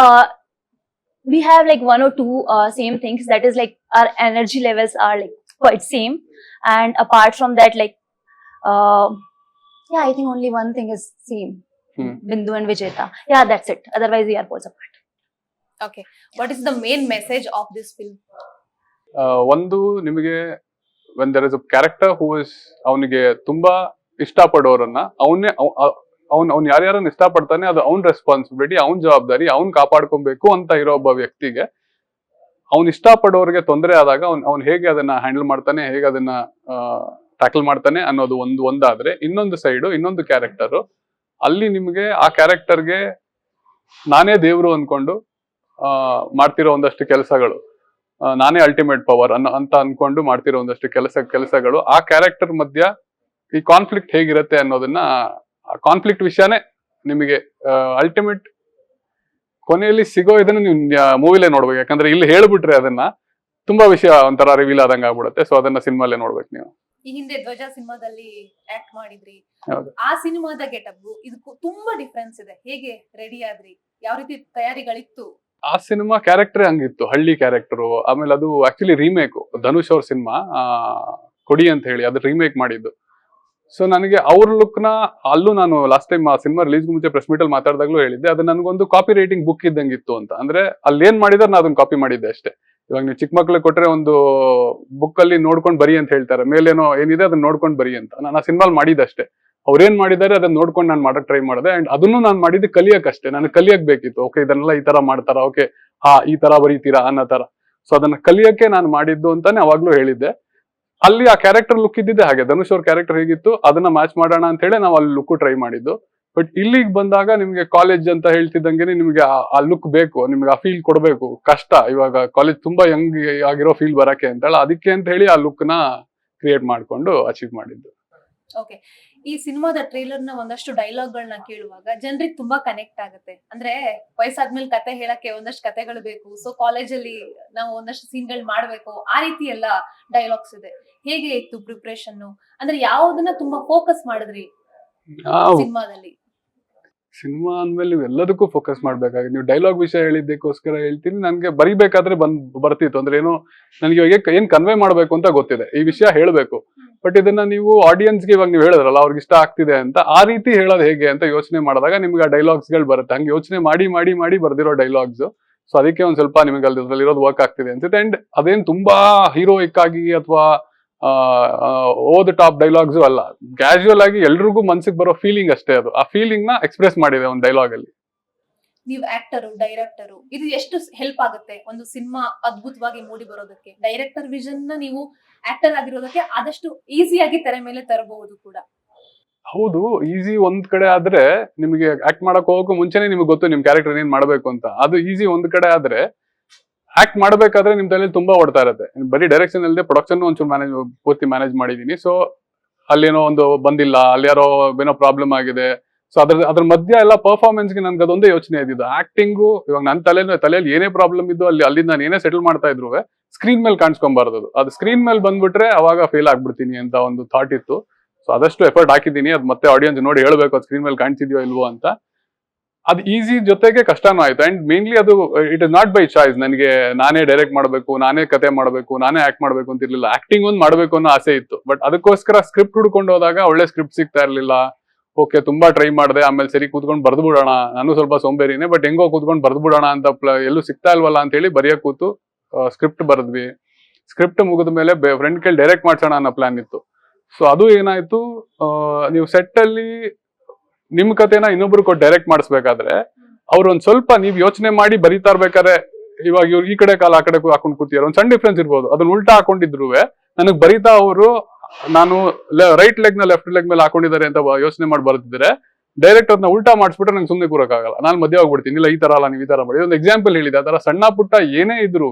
We have like 1 or 2 same things. That is like our energy levels are like quite same. And apart from that, like yeah, I think only one thing is same. Bindu and Vijeta. Yeah, that's it. Otherwise, we are poles apart. Okay. What is the main message of this film? ಒಂದು ನಿಮಗೆ when there is a character who is ಅವನಿಗೆ ತುಂಬಾ ಇಷ್ಟಪಡೋರನ್ನ ಅವ್ನು ಯಾರ್ಯಾರನ್ನ ಇಷ್ಟಪಡ್ತಾನೆ ಅದು ಅವ್ನ responsibility, ಅವ್ನ ಜವಾಬ್ದಾರಿ, ಅವ್ನ್ ಕಾಪಾಡ್ಕೊಬೇಕು ಅಂತ ಇರೋ ಒಬ್ಬ ವ್ಯಕ್ತಿಗೆ ಅವ್ನು ಇಷ್ಟಪಡೋರಿಗೆ ತೊಂದರೆ ಆದಾಗ ಅವ್ನು ಹೇಗೆ ಅದನ್ನ ಹ್ಯಾಂಡಲ್ ಮಾಡ್ತಾನೆ, ಹೇಗೆ ಅದನ್ನ ಟ್ಯಾಕಲ್ ಮಾಡ್ತಾನೆ ಅನ್ನೋದು ಒಂದಾದ್ರೆ, ಇನ್ನೊಂದು ಸೈಡು ಇನ್ನೊಂದು ಕ್ಯಾರೆಕ್ಟರ್ ಅಲ್ಲಿ ನಿಮ್ಗೆ ಆ ಕ್ಯಾರೆಕ್ಟರ್ಗೆ ನಾನೇ ದೇವ್ರು ಅನ್ಕೊಂಡು ಮಾಡ್ತಿರೋ ಒಂದಷ್ಟು ಕೆಲಸಗಳು, ನಾನೇ ಅಲ್ಟಿಮೇಟ್ ಪವರ್ ಅಂತ ಅನ್ಕೊಂಡು ಮಾಡ್ತಿರೋ ಒಂದಷ್ಟು ಕೆಲಸಗಳು ಆ ಕ್ಯಾರೆಕ್ಟರ್ ಮಧ್ಯ ಈ ಕಾನ್ಫ್ಲಿಕ್ಟ್ ಹೇಗಿರುತ್ತೆ ಅನ್ನೋದನ್ನ, ಕಾನ್ಫ್ಲಿಕ್ಟ್ ವಿಷಯನೇ ನಿಮಗೆ ಅಲ್ಟಿಮೇಟ್ ಕೊನೆಯಲ್ಲಿ ಸಿಗೋ ಇದನ್ನ ನೀವು ಮೂವಿಲೇ ನೋಡ್ಬೇಕು. ಯಾಕಂದ್ರೆ ಇಲ್ಲಿ ಹೇಳ್ಬಿಟ್ರೆ ಅದನ್ನ ತುಂಬಾ ವಿಷಯ ಒಂಥರ ರಿವೀಲ್ ಆದಂಗ ಆಗ್ಬಿಡುತ್ತೆ. ಸೊ ಅದನ್ನ ಸಿನಿಮಾಲೇ ನೋಡ್ಬೇಕು ನೀವು. ಈ ಹಿಂದೆ ಧ್ವಜ ಸಿನಿಮಾದಲ್ಲಿ ಆಕ್ಟ್ ಮಾಡಿದ್ರಿ. ಹೌದು. ಆ ಸಿನಿಮಾದ ಗೆಟಪ್ ಇದಕ್ಕೂ ತುಂಬಾ ಡಿಫ್ರೆನ್ಸ್ ಇದೆ. ಹೇಗೆ ರೆಡಿ ಆದ್ರಿ? ಯಾವ ರೀತಿ ತಯಾರಿಗಳಿತ್ತು? ಆ ಸಿನಿಮಾ ಕ್ಯಾರೆಕ್ಟರ್ ಹಂಗಿತ್ತು, ಹಳ್ಳಿ ಕ್ಯಾರೆಕ್ಟರು. ಆಮೇಲೆ ಅದು ಆಕ್ಚುಲಿ ರೀಮೇಕ್, ಧನುಷ್ ಅವ್ರ ಸಿನಿಮಾ ಕೊಡಿ ಅಂತ ಹೇಳಿ ಅದು ರೀಮೇಕ್ ಮಾಡಿದ್ದು. ಸೊ ನನಗೆ ಅವ್ರ ಲುಕ್ನ ಅಲ್ಲೂ ನಾನು ಲಾಸ್ಟ್ ಟೈಮ್ ಆ ಸಿನಿಮಾ ರಿಲೀಸ್ಗೂ ಮುಂಚೆ ಪ್ರೆಸ್ ಮೀಟಲ್ಲಿ ಮಾತಾಡಿದಾಗ್ಲೂ ಹೇಳಿದ್ದೆ, ಅದು ನನಗೊಂದು ಕಾಪಿ ರೈಟಿಂಗ್ ಬುಕ್ ಇದ್ದಂಗಿತ್ತು ಅಂತ. ಅಂದ್ರೆ ಅಲ್ಲಿ ಏನ್ ಮಾಡಿದಾರೆ ನಾ ಅದನ್ನ ಕಾಪಿ ಮಾಡಿದ್ದೆ ಅಷ್ಟೇ. ಇವಾಗ ನೀವು ಚಿಕ್ಕ ಮಕ್ಳಿಗೆ ಕೊಟ್ರೆ ಒಂದು ಬುಕ್ ಅಲ್ಲಿ ನೋಡ್ಕೊಂಡು ಬರಿ ಅಂತ ಹೇಳ್ತಾರೆ, ಮೇಲೇನೋ ಏನಿದೆ ಅದನ್ನ ನೋಡ್ಕೊಂಡು ಬರಿ ಅಂತ. ನಾನು ಆ ಸಿನಿಮಾಲ್ ಮಾಡಿದ್ದಷ್ಟೇ. ಅವ್ರೇನ್ ಮಾಡಿದ್ದಾರೆ ಅದನ್ನ ನೋಡ್ಕೊಂಡು ನಾನು ಮಾಡಕ್ ಟ್ರೈ ಮಾಡಿದೆ. ಅಂಡ್ ಅದನ್ನು ನಾನು ಮಾಡಿದ್ದು ಕಲಿಯಕ್ಕಷ್ಟೇ. ನನಗೆ ಕಲಿಯಕ್ ಬೇಕಿತ್ತು. ಓಕೆ ಇದನ್ನೆಲ್ಲ ಈ ತರ ಮಾಡ್ತಾರ, ಓಕೆ ಈ ತರ ಬರೀತೀರಾ ಅನ್ನೋ ತರ. ಸೊ ಅದನ್ನ ಕಲಿಯಕ್ಕೆ ನಾನು ಮಾಡಿದ್ದು ಅಂತಾನೆ ಅವಾಗ್ಲೂ ಹೇಳಿದ್ದೆ. ಅಲ್ಲಿ ಆ ಕ್ಯಾರೆಕ್ಟರ್ ಲುಕ್ ಇದ್ದಿದ್ದೆ ಹಾಗೆ, ಧನುಷ್ ಅವ್ರ ಕ್ಯಾರೆಕ್ಟರ್ ಹೇಗಿತ್ತು ಅದನ್ನ ಮ್ಯಾಚ್ ಮಾಡೋಣ ಅಂತ ಹೇಳಿ ನಾವು ಅಲ್ಲಿ ಲುಕ್ ಟ್ರೈ ಮಾಡಿದ್ದು. ಬಟ್ ಇಲ್ಲಿಗೆ ಬಂದಾಗ ನಿಮ್ಗೆ ಕಾಲೇಜ್ ಅಂತ ಹೇಳ್ತಿದ್ದಂಗೆ ನಿಮ್ಗೆ ಆ ಲುಕ್ ಬೇಕು, ನಿಮ್ಗೆ ಆ ಫೀಲ್ ಕೊಡ್ಬೇಕು. ಕಷ್ಟ ಇವಾಗ ಕಾಲೇಜ್ ತುಂಬಾ ಯಂಗ್ ಆಗಿರೋ ಫೀಲ್ ಬರಕ್ಕೆ ಅಂತ ಹೇಳಿ ಅದಕ್ಕೆ ಅಂತ ಹೇಳಿ ಆ ಲುಕ್ ನ ಕ್ರಿಯೇಟ್ ಮಾಡ್ಕೊಂಡು ಅಚೀವ್ ಮಾಡಿದ್ದು. ಓಕೆ. ಈ ಸಿನಿಮಾದ ಟ್ರೇಲರ್ ನ ಒಂದಷ್ಟು ಡೈಲಾಗ್ ಗಳನ್ನ ಕೇಳುವಾಗ ಜನರಿಗೆ ತುಂಬಾ ಕನೆಕ್ಟ್ ಆಗುತ್ತೆ. ಅಂದ್ರೆ ವಯಸ್ಸಾದ್ಮೇಲೆ ಕತೆ ಹೇಳಕ್ಕೆ ಒಂದಷ್ಟು ಕತೆಗಳು ಬೇಕು. ಸೊ ಕಾಲೇಜಲ್ಲಿ ನಾವು ಒಂದಷ್ಟು ಸೀನ್ ಗಳು ಮಾಡ್ಬೇಕು, ಆ ರೀತಿ ಎಲ್ಲ ಡೈಲಾಗ್ಸ್ ಇದೆ. ಹೇಗೆ ಇತ್ತು ಪ್ರಿಪ್ರೇಷನ್? ಅಂದ್ರೆ ಯಾವ್ದನ್ನ ತುಂಬಾ ಫೋಕಸ್ ಮಾಡಿದ್ರಿ ಸಿನಿಮಾದಲ್ಲಿ? ಸಿನಿಮಾ ಅಂದ್ಮೇಲೆ ನೀವು ಎಲ್ಲದಕ್ಕೂ ಫೋಕಸ್ ಮಾಡ್ಬೇಕಾಗಿದೆ. ನೀವು ಡೈಲಾಗ್ ವಿಷಯ ಹೇಳಿದ್ದಕ್ಕೋಸ್ಕರ ಹೇಳ್ತೀನಿ, ನನ್ಗೆ ಬರಿಬೇಕಾದ್ರೆ ಬರ್ತಿತ್ತು. ಅಂದ್ರೆ ಏನು ನನಗೆ ಇವಾಗ ಏನ್ ಕನ್ವೆ ಮಾಡ್ಬೇಕು ಅಂತ ಗೊತ್ತಿದೆ, ಈ ವಿಷಯ ಹೇಳ್ಬೇಕು. ಬಟ್ ಇದನ್ನ ನೀವು ಆಡಿಯನ್ಸ್ಗೆ ಇವಾಗ ನೀವು ಹೇಳಿದ್ರಲ್ಲ ಅವ್ರಿಗೆ ಇಷ್ಟ ಆಗ್ತಿದೆ ಅಂತ, ಆ ರೀತಿ ಹೇಳೋದು ಹೇಗೆ ಅಂತ ಯೋಚನೆ ಮಾಡಿದಾಗ ನಿಮ್ಗೆ ಆ ಡೈಲಾಗ್ಸ್ ಗಳು ಬರುತ್ತೆ. ಹಂಗೆ ಯೋಚನೆ ಮಾಡಿ ಮಾಡಿ ಮಾಡಿ ಬರ್ದಿರೋ ಡೈಲಾಗ್ಸ್. ಸೊ ಅದಕ್ಕೆ ಒಂದ್ ಸ್ವಲ್ಪ ನಿಮಗೆ ಅದ್ರಲ್ಲಿ ಇರೋದು ವರ್ಕ್ ಆಗ್ತಿದೆ ಅನ್ಸುತ್ತೆ. ಅಂಡ್ ಅದೇನ್ ತುಂಬಾ ಹೀರೋಯಿಕ್ ಆಗಿ ಅಥವಾ ಓವರ್ ದ ಟಾಪ್ ಡೈಲಾಗ್ಸು ಅಲ್ಲ, ಕ್ಯಾಶುವಲ್ ಆಗಿ ಎಲ್ರಿಗೂ ಮನ್ಸಿಗೆ ಬರೋ ಫೀಲಿಂಗ್ ಅಷ್ಟೇ. ಅದು ಆ ಫೀಲಿಂಗ್ ನ ಎಕ್ಸ್ಪ್ರೆಸ್ ಮಾಡಿದೆ ಒಂದು ಡೈಲಾಗ್ ಅಲ್ಲಿ. ನೀವು ಆಕ್ಟರು, ಡೈರೆಕ್ಟರು, ಇದು ಎಷ್ಟು ಹೆಲ್ಪ್ ಆಗುತ್ತೆ ಒಂದು ಸಿನಿಮಾ ಅದ್ಭುತವಾಗಿ ಮೂಡಿ ಬರೋದಕ್ಕೆ? ಡೈರೆಕ್ಟರ್ ವಿಷನ್ ನ ನೀವು ಆಕ್ಟರ್ ಆಗಿರೋದಕ್ಕೆ ಆದಷ್ಟು ಈಸಿಯಾಗಿ ತೆರೆ ಮೇಲೆ ತರಬಹುದು ಕೂಡ. ಹೌದು, ಈಸಿ ಒಂದ್ ಕಡೆ ಆದ್ರೆ ನಿಮಗೆ ಆಕ್ಟ್ ಮಾಡಕ್ ಹೋಗಕ್ಕೂ ಮುಂಚೆನೆ ನಿಮ್ಗೆ ಗೊತ್ತು ನಿಮ್ ಕ್ಯಾರೆಕ್ಟರ್ ಏನ್ ಮಾಡ್ಬೇಕು ಅಂತ. ಅದು ಈಸಿ ಒಂದ್ ಕಡೆ ಆದ್ರೆ ಆಕ್ಟ್ ಮಾಡ್ಬೇಕಾದ್ರೆ ನಿಮ್ ತಲೆಯಲ್ಲಿ ತುಂಬಾ ಓಡ್ತಾ ಇರುತ್ತೆ. ಬರೀ ಡೈರೆಕ್ಷನ್ ಅಲ್ಲದೆ ಪ್ರೊಡಕ್ಷನ್ ಒಂಚೂರು ಪೂರ್ತಿ ಮ್ಯಾನೇಜ್ ಮಾಡಿದೀನಿ. ಸೊ ಅಲ್ಲೇನೋ ಒಂದು ಬಂದಿಲ್ಲ, ಅಲ್ಲಿ ಯಾರೋ ಏನೋ ಪ್ರಾಬ್ಲಮ್ ಆಗಿದೆ. ಸೊ ಅದ್ರ ಮಧ್ಯ ಎಲ್ಲ ಪರ್ಫಾರ್ಮೆನ್ಸ್ಗೆ ನನ್ಗೆ ಅದೊಂದೇ ಯೋಚನೆ ಇದ್ದಿದ್ದು. ಆಕ್ಟಿಂಗು ಇವಾಗ ನನ್ನ ತಲೆಯಲ್ಲಿ ಏನೇ ಪ್ರಾಬ್ಲಮ್ ಇದ್ದು ಅಲ್ಲಿಂದ ನಾನು ಏನೇ ಸೆಟಲ್ ಮಾಡ್ತಾ ಇದ್ರು ಸ್ಕ್ರೀನ್ ಮೇಲೆ ಕಾಣಿಸ್ಕೊಂಬಾರ್ದು. ಅದು ಸ್ಕ್ರೀನ್ ಮೇಲೆ ಬಂದ್ಬಿಟ್ರೆ ಅವಾಗ ಫೇಲ್ ಆಗ್ಬಿಡ್ತೀನಿ ಅಂತ ಒಂದು ಥಾಟ್ ಇತ್ತು. ಸೊ ಅದಷ್ಟು ಎಫರ್ಟ್ ಹಾಕಿದ್ದೀನಿ. ಅದು ಮತ್ತೆ ಆಡಿಯನ್ಸ್ ನೋಡಿ ಹೇಳ್ಬೇಕು ಅದು ಸ್ಕ್ರೀನ್ ಮೇಲೆ ಕಾಣಿಸಿದ್ಯೋ ಇಲ್ವೋ ಅಂತ. ಅದು ಈಸಿ ಜೊತೆಗೆ ಕಷ್ಟನೂ ಆಯ್ತು. ಅಂಡ್ ಮೇನ್ಲಿ ಅದು it is not by choice. ನನಗೆ ನಾನೇ ಡೈರೆಕ್ಟ್ ಮಾಡಬೇಕು, ನಾನೇ ಕತೆ ಮಾಡಬೇಕು, ನಾನೇ ಆಕ್ಟ್ ಮಾಡಬೇಕು ಅಂತ ಇರ್ಲಿಲ್ಲ. ಆಕ್ಟಿಂಗ್ ಒಂದು ಮಾಡಬೇಕು ಅನ್ನೋ ಆಸೆ ಇತ್ತು. ಬಟ್ ಅದಕ್ಕೋಸ್ಕರ ಸ್ಕ್ರಿಪ್ಟ್ ಹುಡ್ಕೊಂಡು ಹೋದಾಗ ಒಳ್ಳೆ ಸ್ಕ್ರಿಪ್ಟ್ ಸಿಗ್ತಾ ಇರ್ಲಿಲ್ಲ. ಓಕೆ ತುಂಬಾ ಟ್ರೈ ಮಾಡಿದೆ, ಆಮೇಲೆ ಸರಿ ಕೂತ್ಕೊಂಡು ಬರ್ದು ಬಿಡೋಣ, ನಾನು ಸ್ವಲ್ಪ ಸೋಂಬೇರಿನೇ, ಬಟ್ ಹೆಂಗೋ ಕೂತ್ಕೊಂಡು ಬರ್ದು ಬಿಡೋಣ ಅಂತ ಎಲ್ಲೂ ಸಿಗ್ತಾ ಇಲ್ವಲ್ಲ ಅಂತ ಹೇಳಿ ಬರೆಯಕ್ ಕೂತು ಸ್ಕ್ರಿಪ್ಟ್ ಬರೆದ್ವಿ. ಸ್ಕ್ರಿಪ್ಟ್ ಮುಗಿದ ಮೇಲೆ ಫ್ರೆಂಡ್ ಕೇಳಿ ಡೈರೆಕ್ಟ್ ಮಾಡ್ಸೋಣ ಅನ್ನೋ ಪ್ಲಾನ್ ಇತ್ತು. ಸೊ ಅದು ಏನಾಯ್ತು, ನೀವು ಸೆಟ್ ಅಲ್ಲಿ ನಿಮ್ ಕತೆನ ಇನ್ನೊಬ್ರು ಕೊಟ್ಟು ಡೈರೆಕ್ಟ್ ಮಾಡಿಸ್ಬೇಕಾದ್ರೆ ಅವ್ರು ಒಂದ್ ಸ್ವಲ್ಪ ನೀವ್ ಯೋಚನೆ ಮಾಡಿ ಬರೀತಾ ಇರ್ಬೇಕಾದ್ರೆ, ಇವಾಗ ಇವ್ರು ಈ ಕಡೆ ಕಾಲ ಆ ಕಡೆ ಹಾಕೊಂಡ್ ಕೂತಿರೋ ಒಂದ್ ಸಣ್ಣ ಡಿಫ್ರೆನ್ಸ್ ಇರ್ಬೋದು. ಅದನ್ನ ಉಲ್ಟಾ ಹಾಕೊಂಡಿದ್ರು ನನಗ್ ಬರೀತಾ ಅವರು ನಾನು ರೈಟ್ ಲೆಗ್ ನ ಲೆಫ್ಟ್ ಲೆಗ್ ಮೇಲೆ ಹಾಕೊಂಡಿದ್ದಾರೆ ಅಂತ ಯೋಚನೆ ಮಾಡಿ ಬರ್ತಿದ್ರೆ, ಡೈರೆಕ್ಟ್ ಅದನ್ನ ಉಲ್ಟಾ ಮಾಡಿಸ್ಬಿಟ್ರೆ ನಂಗೆ ಸುಮ್ಮನೆ ಕೂರಕ್ಕಾಗಲ್ಲ, ನಾನು ಮಧ್ಯೆ ಹೋಗ್ಬಿಡ್ತೀನಿ. ಇಲ್ಲ ಈ ತರ ಅಲ್ಲ, ನೀವು ಈ ತರ ಮಾಡಿ. ಒಂದು ಎಕ್ಸಾಂಪಲ್ ಹೇಳಿದೆ, ಆ ತರ ಸಣ್ಣ ಪುಟ್ಟ ಏನೇ ಇದ್ರು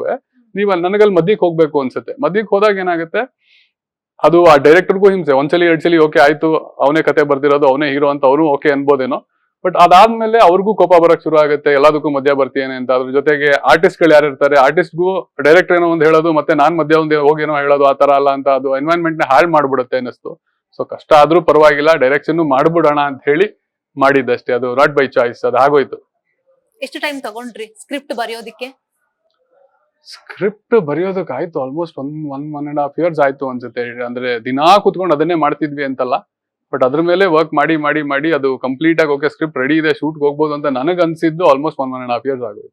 ನೀವು ನನಗಲ್ಲಿ ಮಧ್ಯಕ್ಕೆ ಹೋಗ್ಬೇಕು ಅನ್ಸುತ್ತೆ. ಮಧ್ಯಕ್ಕೆ ಹೋದಾಗ ಏನಾಗುತ್ತೆ, ಅದು ಆ ಡೈರೆಕ್ಟರ್ಗೂ ಹಿಂಸೆ. ಒಂದ್ಸಲಿ ಎರಡ್ಸಲಿ ಓಕೆ ಆಯ್ತು, ಅವನೇ ಕತೆ ಬರ್ದಿರೋದು, ಅವನೇ ಹೀರೋ ಅಂತ ಅವರು ಓಕೆ ಅನ್ಬೋದೇನೋ. ಬಟ್ ಅದಾದ್ಮೇಲೆ ಅವ್ರಿಗೂ ಕೋಪ ಬರಕ್ ಶುರು ಆಗುತ್ತೆ, ಎಲ್ಲದಕ್ಕೂ ಮಧ್ಯ ಬರ್ತೀಯೇನೆ ಅಂತ. ಅದ್ರ ಜೊತೆಗೆ ಆರ್ಟಿಸ್ಟ್ ಗಳು ಯಾರು ಇರ್ತಾರೆ, ಆರ್ಟಿಸ್ಟ್ಗೂ ಡೈರೆಕ್ಟರ್ ಏನೋ ಒಂದು ಹೇಳೋದು, ಮತ್ತೆ ನಾನ್ ಮಧ್ಯ ಒಂದು ಹೋಗೇನೋ ಹೇಳೋದು, ಆ ತರ ಅಲ್ಲ ಅಂತ ಅದು ಎನ್ವೈರನ್ಮೆಂಟ್ ನ ಹಾಳು ಮಾಡ್ಬಿಡುತ್ತೆ ಅನ್ನಿಸ್ತು. ಸೊ ಕಷ್ಟ ಆದ್ರೂ ಪರವಾಗಿಲ್ಲ, ಡೈರೆಕ್ಷನ್ ಮಾಡ್ಬಿಡೋಣ ಅಂತ ಹೇಳಿ ಮಾಡಿದ್ದಷ್ಟೇ. ಅದು ನಾಟ್ ಬೈ ಚಾಯ್ಸ್, ಅದು ಆಗೋಯ್ತು. ಎಷ್ಟು ಟೈಮ್ ತಗೊಂಡ್ರಿ ಸ್ಕ್ರಿಪ್ಟ್ ಬರೆಯೋದಿಕ್ಕೆ? ಸ್ಕ್ರಿಪ್ಟ್ ಬರೆಯೋದಕ್ಕೆ ಆಯ್ತು ಆಲ್ಮೋಸ್ಟ್ 1.5 years ಆಯ್ತು ಅನ್ಸುತ್ತೆ. ಅಂದ್ರೆ ದಿನಾ ಕುತ್ಕೊಂಡು ಅದನ್ನೇ ಮಾಡ್ತಿದ್ವಿ ಅಂತಲ್ಲ, ಬಟ್ ಅದ್ರ ಮೇಲೆ ವರ್ಕ್ ಮಾಡಿ ಮಾಡಿ ಮಾಡಿ ಅದು ಕಂಪ್ಲೀಟ್ ಆಗಿ ಓಕೆ ಸ್ಕ್ರಿಪ್ಟ್ ರೆಡಿ ಇದೆ, ಶೂಟ್ ಹೋಗ್ಬೋದು ಅಂತ ನನಗ್ ಅನ್ಸಿದ್ದು ಆಲ್ಮೋಸ್ಟ್ 1.5 years ಆಗೋಯ್ತು.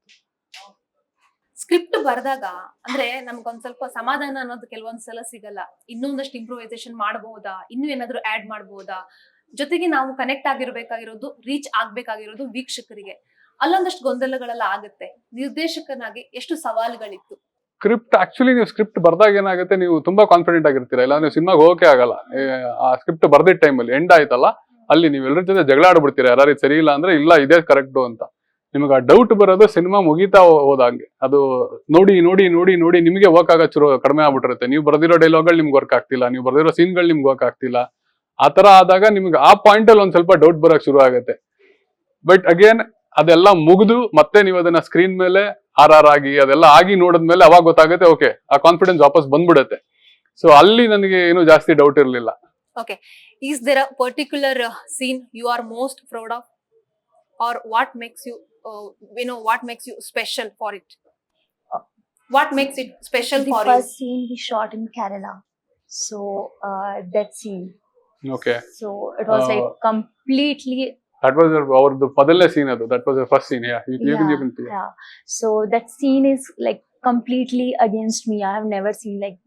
ಸ್ಕ್ರಿಪ್ಟ್ ಬರೆದಾಗ ಅಂದ್ರೆ ನಮ್ಗೊಂದ್ ಸ್ವಲ್ಪ ಸಮಾಧಾನ ಅನ್ನೋದು ಕೆಲವೊಂದ್ಸಲ ಸಿಗಲ್ಲ. ಇನ್ನೊಂದಷ್ಟು ಇಂಪ್ರೂವೈಸೇಷನ್ ಮಾಡಬಹುದಾ, ಇನ್ನೂ ಏನಾದ್ರು ಆಡ್ ಮಾಡಬಹುದಾ, ಜೊತೆಗೆ ನಾವು ಕನೆಕ್ಟ್ ಆಗಿರ್ಬೇಕಾಗಿರೋದು, ರೀಚ್ ಆಗ್ಬೇಕಾಗಿರೋದು ವೀಕ್ಷಕರಿಗೆ. ಅಲ್ಲೊಂದಷ್ಟು ಗೊಂದಲಗಳೆಲ್ಲ ಆಗುತ್ತೆ. ನಿರ್ದೇಶಕನಾಗಿ ಎಷ್ಟು ಸವಾಲುಗಳಿತ್ತು? ಸ್ಕ್ರಿಪ್ಟ್ ಆಕ್ಚುಲಿ ನೀವು ಸ್ಕ್ರಿಪ್ಟ್ ಬರ್ದಾಗ ಏನಾಗುತ್ತೆ, ನೀವು ತುಂಬಾ ಕಾನ್ಫಿಡೆಂಟ್ ಆಗಿರ್ತೀರಾ, ಇಲ್ಲ ನೀವು ಸಿನಿಮಾಗೆ ಹೋಗಕ್ಕೆ ಆಗಲ್ಲ. ಆ ಸ್ಕ್ರಿಪ್ಟ್ ಬರ್ದಿದ್ದ ಟೈಮಲ್ಲಿ ಎಂಡ್ ಆಯ್ತಲ್ಲ, ಅಲ್ಲಿ ನೀವು ಎಲ್ಲರ ಜೊತೆ ಜಗಳ ಆಡ್ಬಿಡ್ತೀರಾ, ಯಾರು ಸರಿ ಇಲ್ಲ ಅಂದ್ರೆ ಇಲ್ಲ ಇದೇ ಕರೆಕ್ಟು ಅಂತ. ನಿಮ್ಗೆ ಆ ಡೌಟ್ ಬರೋದು ಸಿನಿಮಾ ಮುಗೀತಾ ಹೋದಂಗೆ. ಅದು ನೋಡಿ ನೋಡಿ ನೋಡಿ ನೋಡಿ ನಿಮಗೆ ವರ್ಕ್ ಆಗೋ ಚುರು ಕಡಿಮೆ ಆಗ್ಬಿಟ್ಟಿರುತ್ತೆ. ನೀವು ಬರ್ದಿರೋ ಡೈಲಾಗ್ಗಳು ನಿಮ್ಗೆ ವರ್ಕ್ ಆಗ್ತಿಲ್ಲ, ನೀವು ಬರ್ದಿರೋ ಸೀನ್ಗಳು ನಿಮ್ಗೆ ವರ್ಕ್ ಆಗ್ತಿಲ್ಲ. ಆ ತರ ಆದಾಗ ನಿಮ್ಗೆ ಆ ಪಾಯಿಂಟ್ ಅಲ್ಲಿ ಒಂದ್ ಸ್ವಲ್ಪ ಡೌಟ್ ಬರೋಕ್ ಶುರು ಆಗುತ್ತೆ. ಬಟ್ ಅಗೇನ್ ಅದೆಲ್ಲ ಮುಗಿದು ಮತ್ತೆ ನೀವು ಅದನ್ನ ಸ್ಕ್ರೀನ್ ಮೇಲೆ ಆರ್ ಆಗಿ ಅದೆಲ್ಲ ಆಗಿ ನೋಡಿದ್ಮೇಲೆ ಅವಾಗ ಗೊತ್ತಾಗುತ್ತೆ, ಓಕೆ ಆ ಕಾನ್ಫಿಡೆನ್ಸ್ ವಾಪಸ್ ಬಂದ್ಬಿಡುತ್ತೆ. ಸೊ ಅಲ್ಲಿ ನನಗೆ ಏನು ಜಾಸ್ತಿ ಡೌಟ್ ಇರಲಿಲ್ಲ. Okay, is there a particular scene you are most proud of, or what makes you what makes you special for it? What makes it special The for first you? scene we shot in Kerala. So that scene. Okay. So it was like completely. That was our padale scene. That was the first scene. Yeah. You can see. Yeah. So that scene is like completely against me. I have never seen like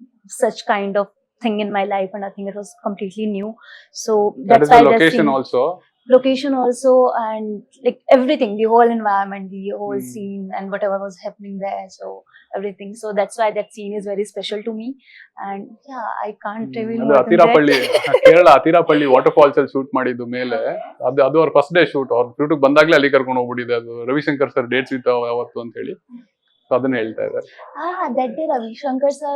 such kind of thing in my life, and I think it was completely new. So That that's is the why that location scene, also. location also, and like everything, the whole environment, the whole Hmm. scene, and whatever was happening there. So everything. So that's why that scene is very special to me. And yeah, I can't reveal ಅದು more than Athirappilly that. Kerala Athirappilly waterfalls ಅಲ್ಲಿ shoot ಮಾಡಿದ್ದು ಮೇಲೆ ಅದು ಅವ್ರ first day shoot. ಅವ್ರ ಶೂಟಿಗೆ ಬಂದಾಗ್ಲೇ ಅಲ್ಲಿ ಕರ್ಕೊಂಡು ಹೋಗ್ಬಿಟ್ಟಿದೆ. ಅದು ರವಿಶಂಕರ್ ಸರ್ ಡೇಟ್ಸ್ ಇತ್ತು ಅವತ್ತು ಅಂತ ಹೇಳಿ, ಸೊ ಅದನ್ನ ಹೇಳ್ತಾ ಇದ್ದಾರೆ. That day Ravi Shankar sir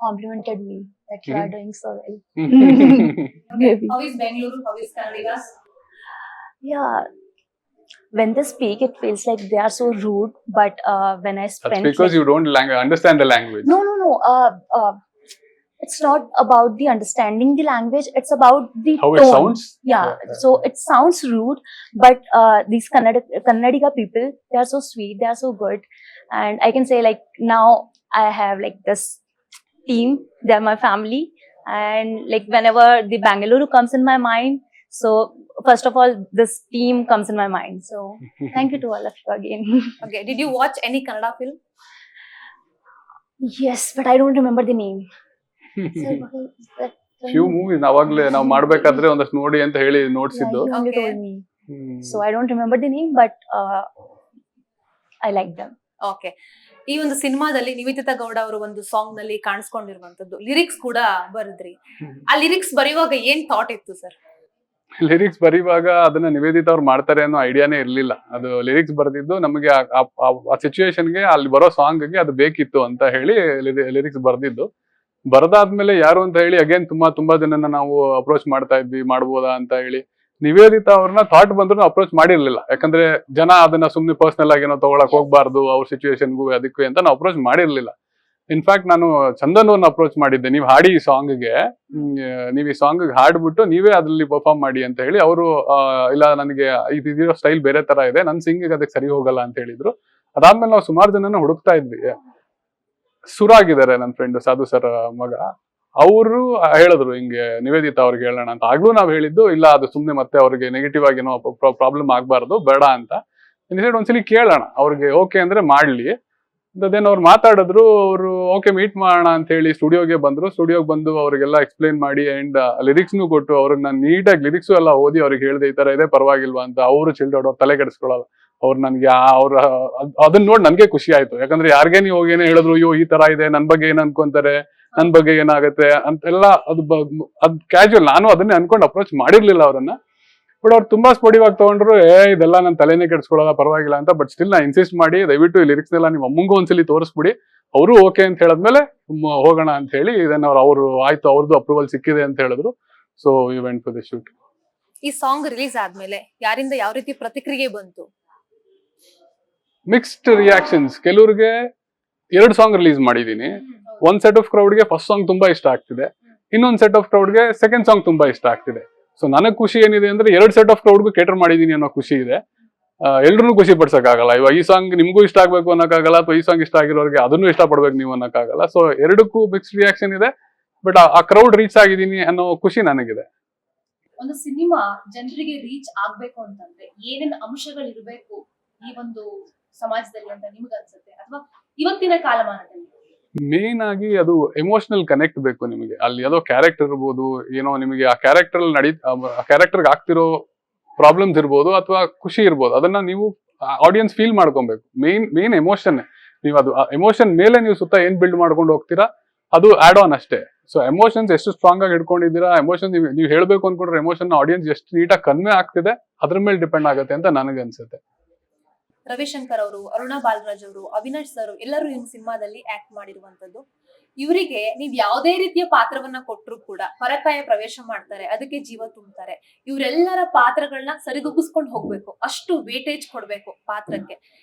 complimented me that you are doing so well. Maybe. How is Bengaluru? How is Kannadigas? Yeah. When they speak, it feels like they are so rude. But when I That's spent because like, you don't understand the language. no. It's not about the understanding the language. It's about the How tone. it sounds. Yeah. So it sounds rude, but these Kannadiga people, they are so sweet. They are so good, and I can say like now I have like this team. They are my family, and like whenever the Bangalore comes in my mind, so first of all this team comes in my mind. So thank you to all of you again. Okay, did you watch any Kannada film? Yes, but I don't remember the name. Sir, what is that? Few movies ಅವಾಗ್ಲೇ ನಾವು ಮಾಡ್ಬೇಕಾದ್ರೆ ಒಂದಷ್ಟು ನೋಡಿ ಅಂತ ಹೇಳಿ ನೋಡ್ಸಿದ್ದು. Yeah, you only Okay. told me. So I don't remember the name, but I like them. Okay, ಈ ಒಂದು ಸಿನಿಮಾದಲ್ಲಿ ನಿವೇದಿತಾ ಗೌಡ ಅವರು ಒಂದು ಸಾಂಗ್ ನಲ್ಲಿ ಕಾಣಿಸ್ಕೊಂಡಿರುವಂತದ್ದು, ಲಿರಿಕ್ಸ್ ಕೂಡ ಬರೆದ್ರಿ. ಆ ಲಿರಿಕ್ಸ್ ಬರೆಯುವಾಗ ಏನ್ ಥಾಟ್ ಇತ್ತು ಸರ್? ಲಿರಿಕ್ಸ್ ಬರೀವಾಗ ಅದನ್ನ ನಿವೇದಿತ ಅವ್ರು ಮಾಡ್ತಾರೆ ಅನ್ನೋ ಐಡಿಯಾನೇ ಇರ್ಲಿಲ್ಲ. ಅದು ಲಿರಿಕ್ಸ್ ಬರ್ದಿದ್ದು ನಮಗೆ ಆ ಸಿಚುವೇಶನ್ಗೆ ಅಲ್ಲಿ ಬರೋ ಸಾಂಗ್ಗೆ ಅದು ಬೇಕಿತ್ತು ಅಂತ ಹೇಳಿ ಲಿರಿಕ್ಸ್ ಬರ್ದಿದ್ದು. ಬರ್ದಾದ್ಮೇಲೆ ಯಾರು ಅಂತ ಹೇಳಿ ಅಗೇನ್ ತುಂಬಾ ಜನನ ನಾವು ಅಪ್ರೋಚ್ ಮಾಡ್ತಾ ಇದ್ವಿ, ಮಾಡ್ಬೋದಾ ಅಂತ ಹೇಳಿ. ನಿವೇದಿತಾ ಅವ್ರನ್ನ ಥಾಟ್ ಬಂದ್ರು ಅಪ್ರೋಚ್ ಮಾಡಿರ್ಲಿಲ್ಲ, ಯಾಕಂದ್ರೆ ಜನ ಅದನ್ನ ಸುಮ್ನೆ ಪರ್ಸನಲ್ ಆಗಿ ಏನೋ ತಗೊಳಕ್ ಹೋಗ್ಬಾರ್ದು ಅವ್ರ ಸಿಚುವೇಶನ್ಗೂ ಅದಕ್ಕೂ ಅಂತ ನಾವು ಅಪ್ರೋಚ್ ಮಾಡಿರ್ಲಿಲ್ಲ. ಇನ್ಫ್ಯಾಕ್ಟ್ ನಾನು ಚಂದನ್ ಅವ್ರನ್ನ ಅಪ್ರೋಚ್ ಮಾಡಿದ್ದೆ, ನೀವು ಹಾಡಿ ಈ ಸಾಂಗ್ಗೆ, ನೀವು ಈ ಸಾಂಗ್ ಹಾಡ್ಬಿಟ್ಟು ನೀವೇ ಅದ್ರಲ್ಲಿ ಪರ್ಫಾರ್ಮ್ ಮಾಡಿ ಅಂತ ಹೇಳಿ. ಅವರು ಇಲ್ಲ ನನಗೆ ಇದಿರೋ ಸ್ಟೈಲ್ ಬೇರೆ ತರ ಇದೆ, ನನ್ ಸಿಂಗಿಗೆ ಅದಕ್ಕೆ ಸರಿ ಹೋಗಲ್ಲ ಅಂತ ಹೇಳಿದ್ರು. ಅದಾದ್ಮೇಲೆ ನಾವು ಸುಮಾರು ಜನನ ಹುಡುಕ್ತಾ ಇದ್ವಿ. ಸುರಾಗಿದ್ದಾರೆ ನನ್ನ ಫ್ರೆಂಡ್ ಸಾಧು ಸರ್ ಮಗ, ಅವರು ಹೇಳಿದ್ರು ಹಿಂಗೆ ನಿವೇದಿತಾ ಅವ್ರಿಗೆ ಹೇಳೋಣ ಅಂತ. ಆಗ್ಲೂ ನಾವ್ ಹೇಳಿದ್ದು ಇಲ್ಲ, ಅದು ಸುಮ್ನೆ ಮತ್ತೆ ಅವ್ರಿಗೆ ನೆಗೆಟಿವ್ ಆಗಿ ಏನೋ ಪ್ರಾಬ್ಲಮ್ ಆಗ್ಬಾರ್ದು, ಬೇಡ ಅಂತ. ಒಂದ್ಸಲಿ ಕೇಳೋಣ, ಅವ್ರಿಗೆ ಓಕೆ ಅಂದ್ರೆ ಮಾಡ್ಲಿ. ದೆನ್ ಅವ್ರು ಮಾತಾಡಿದ್ರು. ಅವರು ಓಕೆ ಮೀಟ್ ಮಾಡೋಣ ಅಂತ ಹೇಳಿ ಸ್ಟುಡಿಯೋಗೆ ಬಂದ್ರು. ಸ್ಟುಡಿಯೋಗೆ ಬಂದು ಅವ್ರಿಗೆಲ್ಲ ಎಕ್ಸ್ಪ್ಲೈನ್ ಮಾಡಿ ಅಂಡ್ ಲಿರಿಕ್ಸ್ನು ಕೊಟ್ಟು ಅವ್ರಿಗೆ ನಾನು ನೀಟಾಗಿ ಲಿರಿಕ್ಸು ಎಲ್ಲ ಓದಿ ಅವ್ರಿಗೆ ಹೇಳಿದೆ ಈ ತರ ಇದೆ ಪರವಾಗಿಲ್ವಾ ಅಂತ. ಅವರು ಚಿಲ್ಡ್ರನ್ ಅವ್ರು ತಲೆ ಕೆಡಿಸ್ಕೊಳ್ಳಲ್ಲ. ಅವ್ರು ನನ್ಗೆ ಅವ್ರ ಅದನ್ನ ನೋಡಿ ನನ್ಗೆ ಖುಷಿ ಆಯ್ತು. ಯಾಕಂದ್ರೆ ಯಾರಿಗೆ ನೀವು ಹೋಗಿ ಏನೇ ಹೇಳಿದ್ರು ಅಯ್ಯೋ ಈ ತರ ಇದೆ, ನನ್ ಬಗ್ಗೆ ಏನ್ ಅನ್ಕೊಂತಾರೆ, ನನ್ ಬಗ್ಗೆ ಏನಾಗುತ್ತೆ ಅಂತೆಲ್ಲ ಅದ್ ಕ್ಯಾಶುವಲ್. ನಾನು ಅದನ್ನೇ ಅನ್ಕೊಂಡು ಅಪ್ರೋಚ್ ಮಾಡಿರ್ಲಿಲ್ಲ ಅವ್ರನ್ನ. ಬಟ್ ಅವ್ರು ತುಂಬಾ ಸ್ಪೋರ್ಟಿವ್ ಆಗಿ ತಗೊಂಡ್ರು. ಇದೆಲ್ಲ ನನ್ನ ತಲೆನೇ ಕೆಡಿಸ್ಕೊಳ್ಳೋಲ್ಲ ಪರವಾಗಿಲ್ಲ ಅಂತ. ಬಟ್ ಸ್ಟಿಲ್ ನಾ ಇನ್ಸಿಸ್ಟ್ ಮಾಡಿ ದಯವಿಟ್ಟು ಈ ಲಿರಿಕ್ಸ್ನೆಲ್ಲ ನಿಮ್ಮ ಅಮ್ಮಂಗೂ ಒಂದ್ಸಲಿ ತೋರಿಸ್ಬಿಡಿ, ಅವರು ಓಕೆ ಅಂತ ಹೇಳಿದ್ಮೇಲೆ ಹೋಗೋಣ ಅಂತ ಹೇಳಿ ಇದನ್ನ ಅವ್ರು ಆಯ್ತು ಅವ್ರದ್ದು ಅಪ್ರೂವಲ್ ಸಿಕ್ಕಿದೆ ಅಂತ ಹೇಳಿದ್ರು. So we went for the shoot. ಈ ಸಾಂಗ್ ರಿಲೀಸ್ ಆದ್ಮೇಲೆ ಯಾರಿಂದ ಯಾವ ರೀತಿ ಪ್ರತಿಕ್ರಿಯೆ ಬಂತು? Mixed reactions. ಕೆಲವ್ರಿಗೆ 2 ಸಾಂಗ್ ರಿಲೀಸ್ ಮಾಡಿದೀನಿ. ಒಂದ್ ಸೆಟ್ ಆಫ್ ಕ್ರೌಡ್ಗೆ ಫಸ್ಟ್ ಸಾಂಗ್ ತುಂಬಾ ಇಷ್ಟ ಆಗ್ತಿದೆ, ಇನ್ನೊಂದ್ ಸೆಟ್ ಆಫ್ ಕ್ರೌಡ್ಗೆ ಸೆಕೆಂಡ್ ಸಾಂಗ್ ತುಂಬಾ ಇಷ್ಟ ಆಗ್ತಿದೆ. ಸೊ ನನಗ್ ಖುಷಿ ಏನಿದೆ ಅಂದ್ರೆ 2 ಸೆಟ್ ಆಫ್ ಕ್ರೌಡ್ಗೂ ಕೇಟರ್ ಮಾಡಿದೀನಿ ಅನ್ನೋ ಖುಷಿ ಇದೆ. ಎಲ್ರು ಖುಷಿ ಪಡ್ಸಕ್ಕಾಗಲ್ಲ. ಇವಾಗ ಈ ಸಾಂಗ್ ನಿಮ್ಗೂ ಇಷ್ಟ ಆಗ್ಬೇಕು ಅನ್ನೋಕ್ಕಾಗಲ್ಲ, ಅಥವಾ ಈ ಸಾಂಗ್ ಇಷ್ಟ ಆಗಿರೋರಿಗೆ ಅದನ್ನು ಇಷ್ಟ ಪಡ್ಬೇಕು ನೀವು ಅನ್ನೋಕ್ಕಾಗಲ್ಲ. ಸೊ ಎರಡಕ್ಕೂ ಮಿಕ್ಸ್ಡ್ ರಿಯಾಕ್ಷನ್ ಇದೆ. ಬಟ್ ಆ ಕ್ರೌಡ್ ರೀಚ್ ಆಗಿದ್ದೀನಿ ಅನ್ನೋ ಖುಷಿ ನನಗಿದೆ. ಒಂದು ಸಿನಿಮಾ ಜನರಿಗೆ ರೀಚ್ ಆಗ್ಬೇಕು ಅಂತಂದ್ರೆ ಏನೇನು ಅಂಶಗಳಿರ್ಬೇಕು ಈ ಒಂದು ಸಮಾಜದಲ್ಲಿ ಅಂತ ನಿಮ್ಗೆ ಅನ್ಸುತ್ತೆ, ಅಥವಾ ಇವತ್ತಿನ ಕಾಲಮಾನದಲ್ಲಿ? ಮೇನ್ ಆಗಿ ಅದು ಎಮೋಷನಲ್ ಕನೆಕ್ಟ್ ಬೇಕು ನಿಮಗೆ. ಅಲ್ಲಿ ಯಾವುದೋ ಕ್ಯಾರೆಕ್ಟರ್ ಇರ್ಬೋದು, ಏನೋ ನಿಮಗೆ ಆ ಕ್ಯಾರೆಕ್ಟರ್ ಆ ಕ್ಯಾರೆಕ್ಟರ್ಗೆ ಆಗ್ತಿರೋ ಪ್ರಾಬ್ಲಮ್ಸ್ ಇರ್ಬೋದು ಅಥವಾ ಖುಷಿ ಇರ್ಬೋದು, ಅದನ್ನ ನೀವು ಆಡಿಯನ್ಸ್ ಫೀಲ್ ಮಾಡ್ಕೊಬೇಕು. Main emotion. ನೀವು ಅದು ಎಮೋಷನ್ ಮೇಲೆ ನೀವು ಸುತ್ತ ಏನ್ ಬಿಲ್ಡ್ ಮಾಡ್ಕೊಂಡು ಹೋಗ್ತೀರಾ ಅದು ಆಡ್ ಆನ್ ಅಷ್ಟೇ. ಸೊ ಎಮೋಷನ್ಸ್ ಎಷ್ಟು ಸ್ಟ್ರಾಂಗ್ ಆಗಿ ಇಟ್ಕೊಂಡಿದ್ದೀರಾ, ಎಮೋಷನ್ ನೀವು ಹೇಳ್ಬೇಕು ಅನ್ಕೊಂಡ್ರೆ ಎಮೋಷನ್ ಆಡಿಯನ್ಸ್ ಎಷ್ಟು ನೀಟಾಗಿ ಕನ್ವೆ ಆಗ್ತಿದೆ ಅದ್ರ ಮೇಲೆ ಡಿಪೆಂಡ್ ಆಗುತ್ತೆ ಅಂತ ನನಗೆ ಅನ್ಸುತ್ತೆ. ರವಿಶಂಕರ್ ಅವರು, ಅರುಣಾ ಬಾಲರಾಜ್ ಅವರು, ಅವಿನಾಶ್ ಸರ್ ಎಲ್ಲರೂ ನಿಮ್ಮ ಸಿನಿಮಾದಲ್ಲಿ ಆಕ್ಟ್ ಮಾಡಿರುವಂತದ್ದು. ಇವರಿಗೆ ನೀವ್ ಯಾವುದೇ ರೀತಿಯ ಪಾತ್ರವನ್ನ ಕೊಟ್ಟರು ಕೂಡ ಹೊರಕಾಯ ಪ್ರವೇಶ ಮಾಡ್ತಾರೆ, ಅದಕ್ಕೆ ಜೀವ ತುಂಬ್ತಾರೆ. ಇವರೆಲ್ಲರ ಪಾತ್ರಗಳನ್ನ ಸರಿದೂಗಿಸ್ಕೊಂಡು ಹೋಗ್ಬೇಕು, ಅಷ್ಟು ವೇಟೇಜ್ ಕೊಡ್ಬೇಕು ಪಾತ್ರಕ್ಕೆ.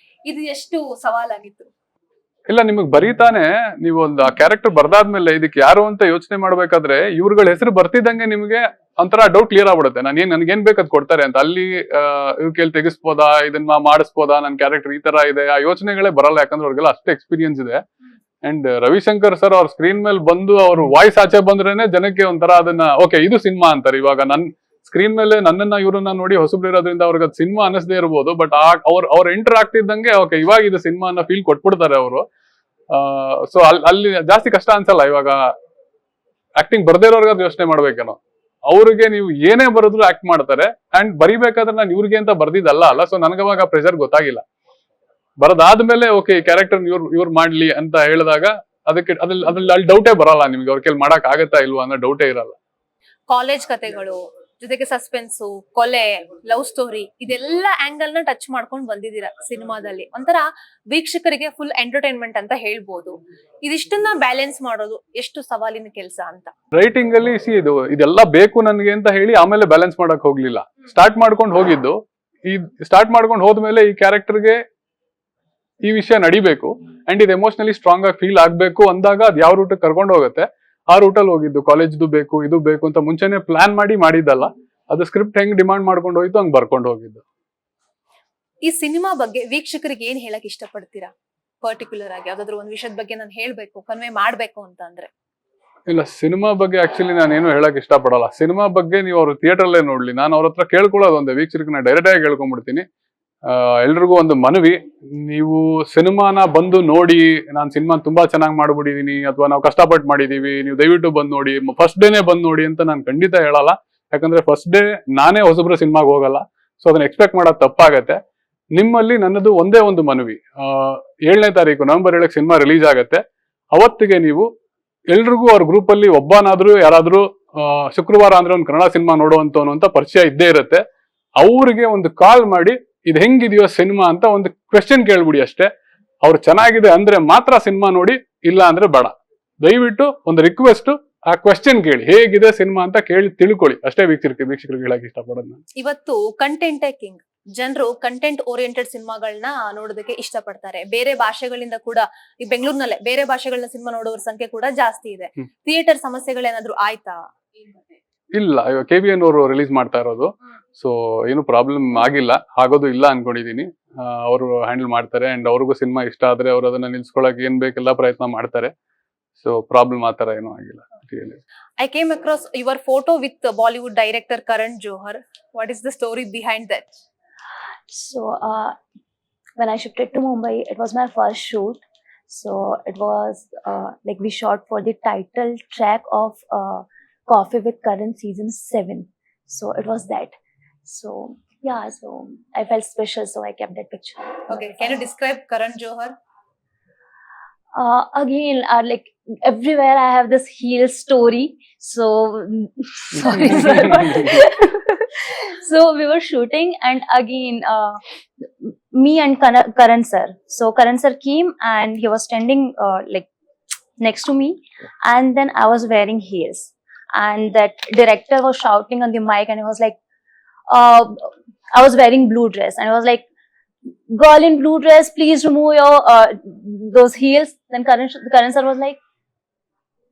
ಇದು ಎಷ್ಟು ಸವಾಲಾಗಿತ್ತು? ಇಲ್ಲ, ನಿಮಗ್ ಬರೀತಾನೆ ನೀವು ಒಂದು ಕ್ಯಾರೆಕ್ಟರ್ ಬರ್ದಾದ್ಮೇಲೆ ಇದಕ್ಕೆ ಯಾರು ಅಂತ ಯೋಚನೆ ಮಾಡ್ಬೇಕಾದ್ರೆ ಇವ್ರುಗಳ ಹೆಸರು ಬರ್ತಿದ್ದಂಗೆ ನಿಮ್ಗೆ ಒಂಥರ ಡೌಟ್ ಕ್ಲಿಯರ್ ಆಗ್ಬಿಡುತ್ತೆ. ನನ್ಗೇನ್ ಬೇಕದ್ ಕೊಡ್ತಾರೆ ಅಂತ. ಅಲ್ಲಿ ಇವ್ ಕೇಳಿ ತೆಗಿಸ್ಬೋದಾ, ಇದನ್ನ ಮಾಡಿಸ್ಬೋದಾ, ನನ್ ಕ್ಯಾರೆಕ್ಟರ್ ಈ ತರ ಇದೆ, ಆ ಯೋಚನೆಗಳೇ ಬರಲ್ಲ. ಯಾಕಂದ್ರೆ ಅವ್ರಿಗೆಲ್ಲ ಅಷ್ಟು ಎಕ್ಸ್ಪೀರಿಯನ್ಸ್ ಇದೆ. ಅಂಡ್ ರವಿಶಂಕರ್ ಸರ್ ಅವ್ರ ಸ್ಕ್ರೀನ್ ಮೇಲೆ ಬಂದು ಅವ್ರ ವಾಯ್ಸ್ ಆಚೆ ಬಂದ್ರೇನೆ ಜನಕ್ಕೆ ಒಂಥರ ಅದನ್ನ ಓಕೆ ಇದು ಸಿನಿಮಾ ಅಂತಾರೆ. ಇವಾಗ ನನ್ ಸ್ಕ್ರೀನ್ ಮೇಲೆ ನನ್ನನ್ನ ಇವ್ರನ್ನ ನೋಡಿ ಹೊಸಬ್ರು ಇರೋದ್ರಿಂದ ಅವ್ರಿಗೆ ಅದು ಸಿನಿಮಾ ಅನ್ನಿಸದೇ ಇರ್ಬೋದು, ಬಟ್ ಅವ್ರ ಎಂಟರ್ ಆಗ್ತಿದ್ದಂಗೆ ಓಕೆ ಇವಾಗ ಇದು ಸಿನಿಮಾ ಅನ್ನೋ ಫೀಲ್ ಕೊಟ್ಬಿಡ್ತಾರೆ ಅವರು. ಸೊ ಅಲ್ಲಿ ಜಾಸ್ತಿ ಕಷ್ಟ ಅನ್ಸಲ್ಲ. ಇವಾಗ ಆಕ್ಟಿಂಗ್ ಬರ್ದೇ ಇರೋರ್ಗೆ ಅದು ಯೋಚನೆ ಮಾಡ್ಬೇಕೇನೋ. ಅವ್ರಿಗೆ ನೀವು ಏನೇ ಬರೆದ್ರು ಆಕ್ಟ್ ಮಾಡ್ತಾರೆ. ಅಂಡ್ ಬರಿಬೇಕಾದ್ರೆ ನಾನು ಇವ್ರಿಗೆ ಅಂತ ಬರ್ದಿದ್ದಲ್ಲ ಅಲ್ಲ. ಸೊ ನನಗವಾಗ ಪ್ರೆಷರ್ ಗೊತ್ತಾಗಿಲ್ಲ. ಬರದಾದ್ಮೇಲೆ ಓಕೆ ಈ ಕ್ಯಾರೆಕ್ಟರ್ ಇವ್ರು ಮಾಡ್ಲಿ ಅಂತ ಹೇಳಿದಾಗ ಅದಕ್ಕೆ ಅದ್ರಲ್ಲಿ ಅಲ್ಲಿ ಡೌಟೇ ಬರಲ್ಲ ನಿಮ್ಗೆ. ಅವ್ರ ಕೈಲಿ ಮಾಡಕ್ ಆಗತ್ತಾ ಇಲ್ವಾ ಅನ್ನೋ ಡೌಟೇ ಇರಲ್ಲ. ಕಾಲೇಜ್ ಕತೆಗಳು ಜೊತೆಗೆ ಸಸ್ಪೆನ್ಸು, ಕೊಲೆ, ಲವ್ ಸ್ಟೋರಿ ಇದೆಲ್ಲ ಆಂಗಲ್ ನ ಟಚ್ ಮಾಡ್ಕೊಂಡು ಬಂದಿದ್ದೀರಾ ಸಿನಿಮಾದಲ್ಲಿ. ಒಂಥರ ವೀಕ್ಷಕರಿಗೆ ಫುಲ್ ಎಂಟರ್ಟೈನ್ಮೆಂಟ್ ಅಂತ ಹೇಳ್ಬೋದು. ಇದಿಷ್ಟನ್ನ ಬ್ಯಾಲೆನ್ಸ್ ಮಾಡೋದು ಎಷ್ಟು ಸವಾಲಿನ ಕೆಲಸ ಅಂತ. ರೈಟಿಂಗ್ ಅಲ್ಲಿ ಇದೆಲ್ಲ ಬೇಕು ನನ್ಗೆ ಅಂತ ಹೇಳಿ ಆಮೇಲೆ ಬ್ಯಾಲೆನ್ಸ್ ಮಾಡಕ್ ಹೋಗ್ಲಿಲ್ಲ. ಸ್ಟಾರ್ಟ್ ಮಾಡ್ಕೊಂಡು ಹೋಗಿದ್ದು. ಈ ಸ್ಟಾರ್ಟ್ ಮಾಡ್ಕೊಂಡು ಹೋದ್ಮೇಲೆ ಈ ಕ್ಯಾರೆಕ್ಟರ್ಗೆ ಈ ವಿಷಯ ನಡಿಬೇಕು ಅಂಡ್ ಇದು ಎಮೋಷನಲಿ ಸ್ಟ್ರಾಂಗ್ ಆಗಿ ಫೀಲ್ ಆಗ್ಬೇಕು ಅಂದಾಗ ಅದ್ ಯಾವ ರೂಟ್ ಕರ್ಕೊಂಡು ಹೋಗುತ್ತೆ ಆ ರೂಟಲ್ಲಿ ಹೋಗಿದ್ದು. ಕಾಲೇಜ್ದು ಬೇಕು ಇದು ಬೇಕು ಅಂತ ಮುಂಚೆನೆ ಪ್ಲಾನ್ ಮಾಡಿದ್ದಲ್ಲ. ಅದು ಸ್ಕ್ರಿಪ್ಟ್ ಹೆಂಗ್ ಡಿಮಾಂಡ್ ಮಾಡ್ಕೊಂಡು ಹೋಯ್ತು ಹಂಗ್ ಬರ್ಕೊಂಡು ಹೋಗಿದ್ದು. ಈ ಸಿನಿಮಾ ಬಗ್ಗೆ ವೀಕ್ಷಕರಿಗೆ ಏನ್ ಹೇಳಕ್ ಇಷ್ಟಪಡ್ತೀರಾ? ಪರ್ಟಿಕ್ಯುಲರ್ ಆಗಿ ಯಾವ್ದಾದ್ರು ಒಂದ್ ವಿಷಯದ ಬಗ್ಗೆ ನಾನು ಹೇಳ್ಬೇಕು, ಕನ್ವೆ ಮಾಡ್ಬೇಕು ಅಂತ ಅಂದ್ರೆ? ಇಲ್ಲ, ಸಿನಿಮಾ ಬಗ್ಗೆ ಆಕ್ಚುಲಿ ನಾನೇನು ಹೇಳಕ್ ಇಷ್ಟಪಡಲ್ಲ. ಸಿನಿಮಾ ಬಗ್ಗೆ ನೀವು ಅವ್ರು ಥಿಯೇಟರ್ಲ್ಲೇ ನೋಡ್ಲಿ. ನಾನು ಅವ್ರ ಹತ್ರ ಕೇಳ್ಕೊಳ್ಳೋದು ಒಂದೇ, ವೀಕ್ಷಕರನ್ನ ಡೈರೆಕ್ಟ್ ಆಗಿ ಕೇಳ್ಕೊಂಡ್ಬಿಡ್ತೀನಿ. ಎಲ್ರಿಗೂ ಒಂದು ಮನವಿ, ನೀವು ಸಿನಿಮಾನ ಬಂದು ನೋಡಿ, ನಾನು ಸಿನಿಮಾ ತುಂಬಾ ಚೆನ್ನಾಗಿ ಮಾಡ್ಬಿಟ್ಟಿದೀನಿ ಅಥವಾ ನಾವು ಕಷ್ಟಪಟ್ಟು ಮಾಡಿದೀವಿ, ನೀವು ದಯವಿಟ್ಟು ಬಂದು ನೋಡಿ, ಫಸ್ಟ್ ಡೇನೆ ಬಂದು ನೋಡಿ ಅಂತ ನಾನು ಖಂಡಿತ ಹೇಳಲ್ಲ. ಯಾಕಂದ್ರೆ ಫಸ್ಟ್ ಡೇ ನಾನೇ ಹೊಸಬ್ರು ಸಿನಿಮಾಗೆ ಹೋಗಲ್ಲ. ಸೊ ಅದನ್ನ ಎಕ್ಸ್ಪೆಕ್ಟ್ ಮಾಡೋದು ತಪ್ಪಾಗತ್ತೆ. ನಿಮ್ಮಲ್ಲಿ ನನ್ನದು ಒಂದೇ ಒಂದು ಮನವಿ, 7ನೇ ತಾರೀಕು ನವೆಂಬರ್ 7ಕ್ಕೆ ಸಿನಿಮಾ ರಿಲೀಸ್ ಆಗತ್ತೆ. ಅವತ್ತಿಗೆ ನೀವು ಎಲ್ರಿಗೂ ಅವ್ರ ಗ್ರೂಪ್ ಅಲ್ಲಿ ಒಬ್ಬನಾದ್ರೂ ಯಾರಾದ್ರೂ ಶುಕ್ರವಾರ ಅಂದ್ರೆ ಒಂದು ಕನ್ನಡ ಸಿನಿಮಾ ನೋಡುವಂತವನು ಅಂತ ಪರಿಚಯ ಇದ್ದೇ ಇರುತ್ತೆ. ಅವ್ರಿಗೆ ಒಂದು ಕಾಲ್ ಮಾಡಿ ಇದು ಹೆಂಗಿದೆಯೋ ಸಿನಿಮಾ ಅಂತ ಒಂದು ಕ್ವೆಶ್ಚನ್ ಕೇಳ್ಬಿಡಿ ಅಷ್ಟೇ. ಅವ್ರು ಚೆನ್ನಾಗಿದೆ ಅಂದ್ರೆ ಮಾತ್ರ ಸಿನಿಮಾ ನೋಡಿ, ಇಲ್ಲ ಅಂದ್ರೆ ಬೇಡ. ದಯವಿಟ್ಟು ಒಂದು ರಿಕ್ವೆಸ್ಟ್, ಆ ಕ್ವೆಶ್ಚನ್ ಕೇಳಿ ಹೇಗಿದೆ ಸಿನಿಮಾ ಅಂತ ಕೇಳಿ ತಿಳ್ಕೊಳ್ಳಿ ಅಷ್ಟೇ. ವೀಕ್ಷಕರಿಗೆ ಹೇಳಕ್ ಇಷ್ಟಪಡೋದು ನಾನು. ಇವತ್ತು ಕಂಟೆಂಟ್ ಕಿಂಗ್. ಜನರು ಕಂಟೆಂಟ್ ಓರಿಯೆಂಟೆಡ್ ಸಿನಿಮಾಗಳನ್ನ ನೋಡೋದಕ್ಕೆ ಇಷ್ಟಪಡ್ತಾರೆ. ಬೇರೆ ಭಾಷೆಗಳಿಂದ ಕೂಡ ಈ ಬೆಂಗಳೂರಿನಲ್ಲೇ ಬೇರೆ ಭಾಷೆಗಳನ್ನ ಸಿನಿಮಾ ನೋಡೋರ ಸಂಖ್ಯೆ ಕೂಡ ಜಾಸ್ತಿ ಇದೆ. ಥಿಯೇಟರ್ ಸಮಸ್ಯೆಗಳೇನಾದ್ರೂ ಆಯ್ತಾ? ಇಲ್ಲ, ಇವಾಗ KBN ಅವರು ರಿಲೀಸ್ ಮಾಡ್ತಾ ಇರೋದು. ಸೊ ಏನು ಪ್ರಾಬ್ಲಮ್ ಆಗಿಲ್ಲ, ಆಗೋದು ಇಲ್ಲ ಅನ್ಕೊಂಡಿದೀನಿ. ಅವರು ಹ್ಯಾಂಡಲ್ ಮಾಡ್ತಾರೆ ಅಂಡ್ ಅವ್ರಿಗೂ ಸಿನಿಮಾ ಇಷ್ಟ ಆದ್ರೆ ಅವ್ರು ಅದನ್ನ ನಿಲ್ಸ್ಕೊಳಕ್ ಏನ್ ಬೇಕೆಲ್ಲ ಪ್ರಯತ್ನ ಮಾಡ್ತಾರೆ. ಸೊ ಪ್ರಾಬ್ಲಮ್ ಆ ತರ ಏನೂ ಆಗಿಲ್ಲ. I came across your photo with Bollywood director Karan Johar. What is the story behind that? So when I shifted to Mumbai, it was my first shoot. So it was like we shot for the title track of Coffee with Karan season 7. So it was that. So yeah, so I felt special, so I kept that picture. Okay, can you describe Karan Johar? Again, like everywhere I have this heel story. So sorry, sir. So we were shooting, and again, me and Karan sir. So Karan sir came, and he was standing like next to me, and then I was wearing heels, and that director was shouting on the mic, and he was like, I was wearing blue dress, and I was like, girl in blue dress, please remove your those heels. Then Karan sir was like,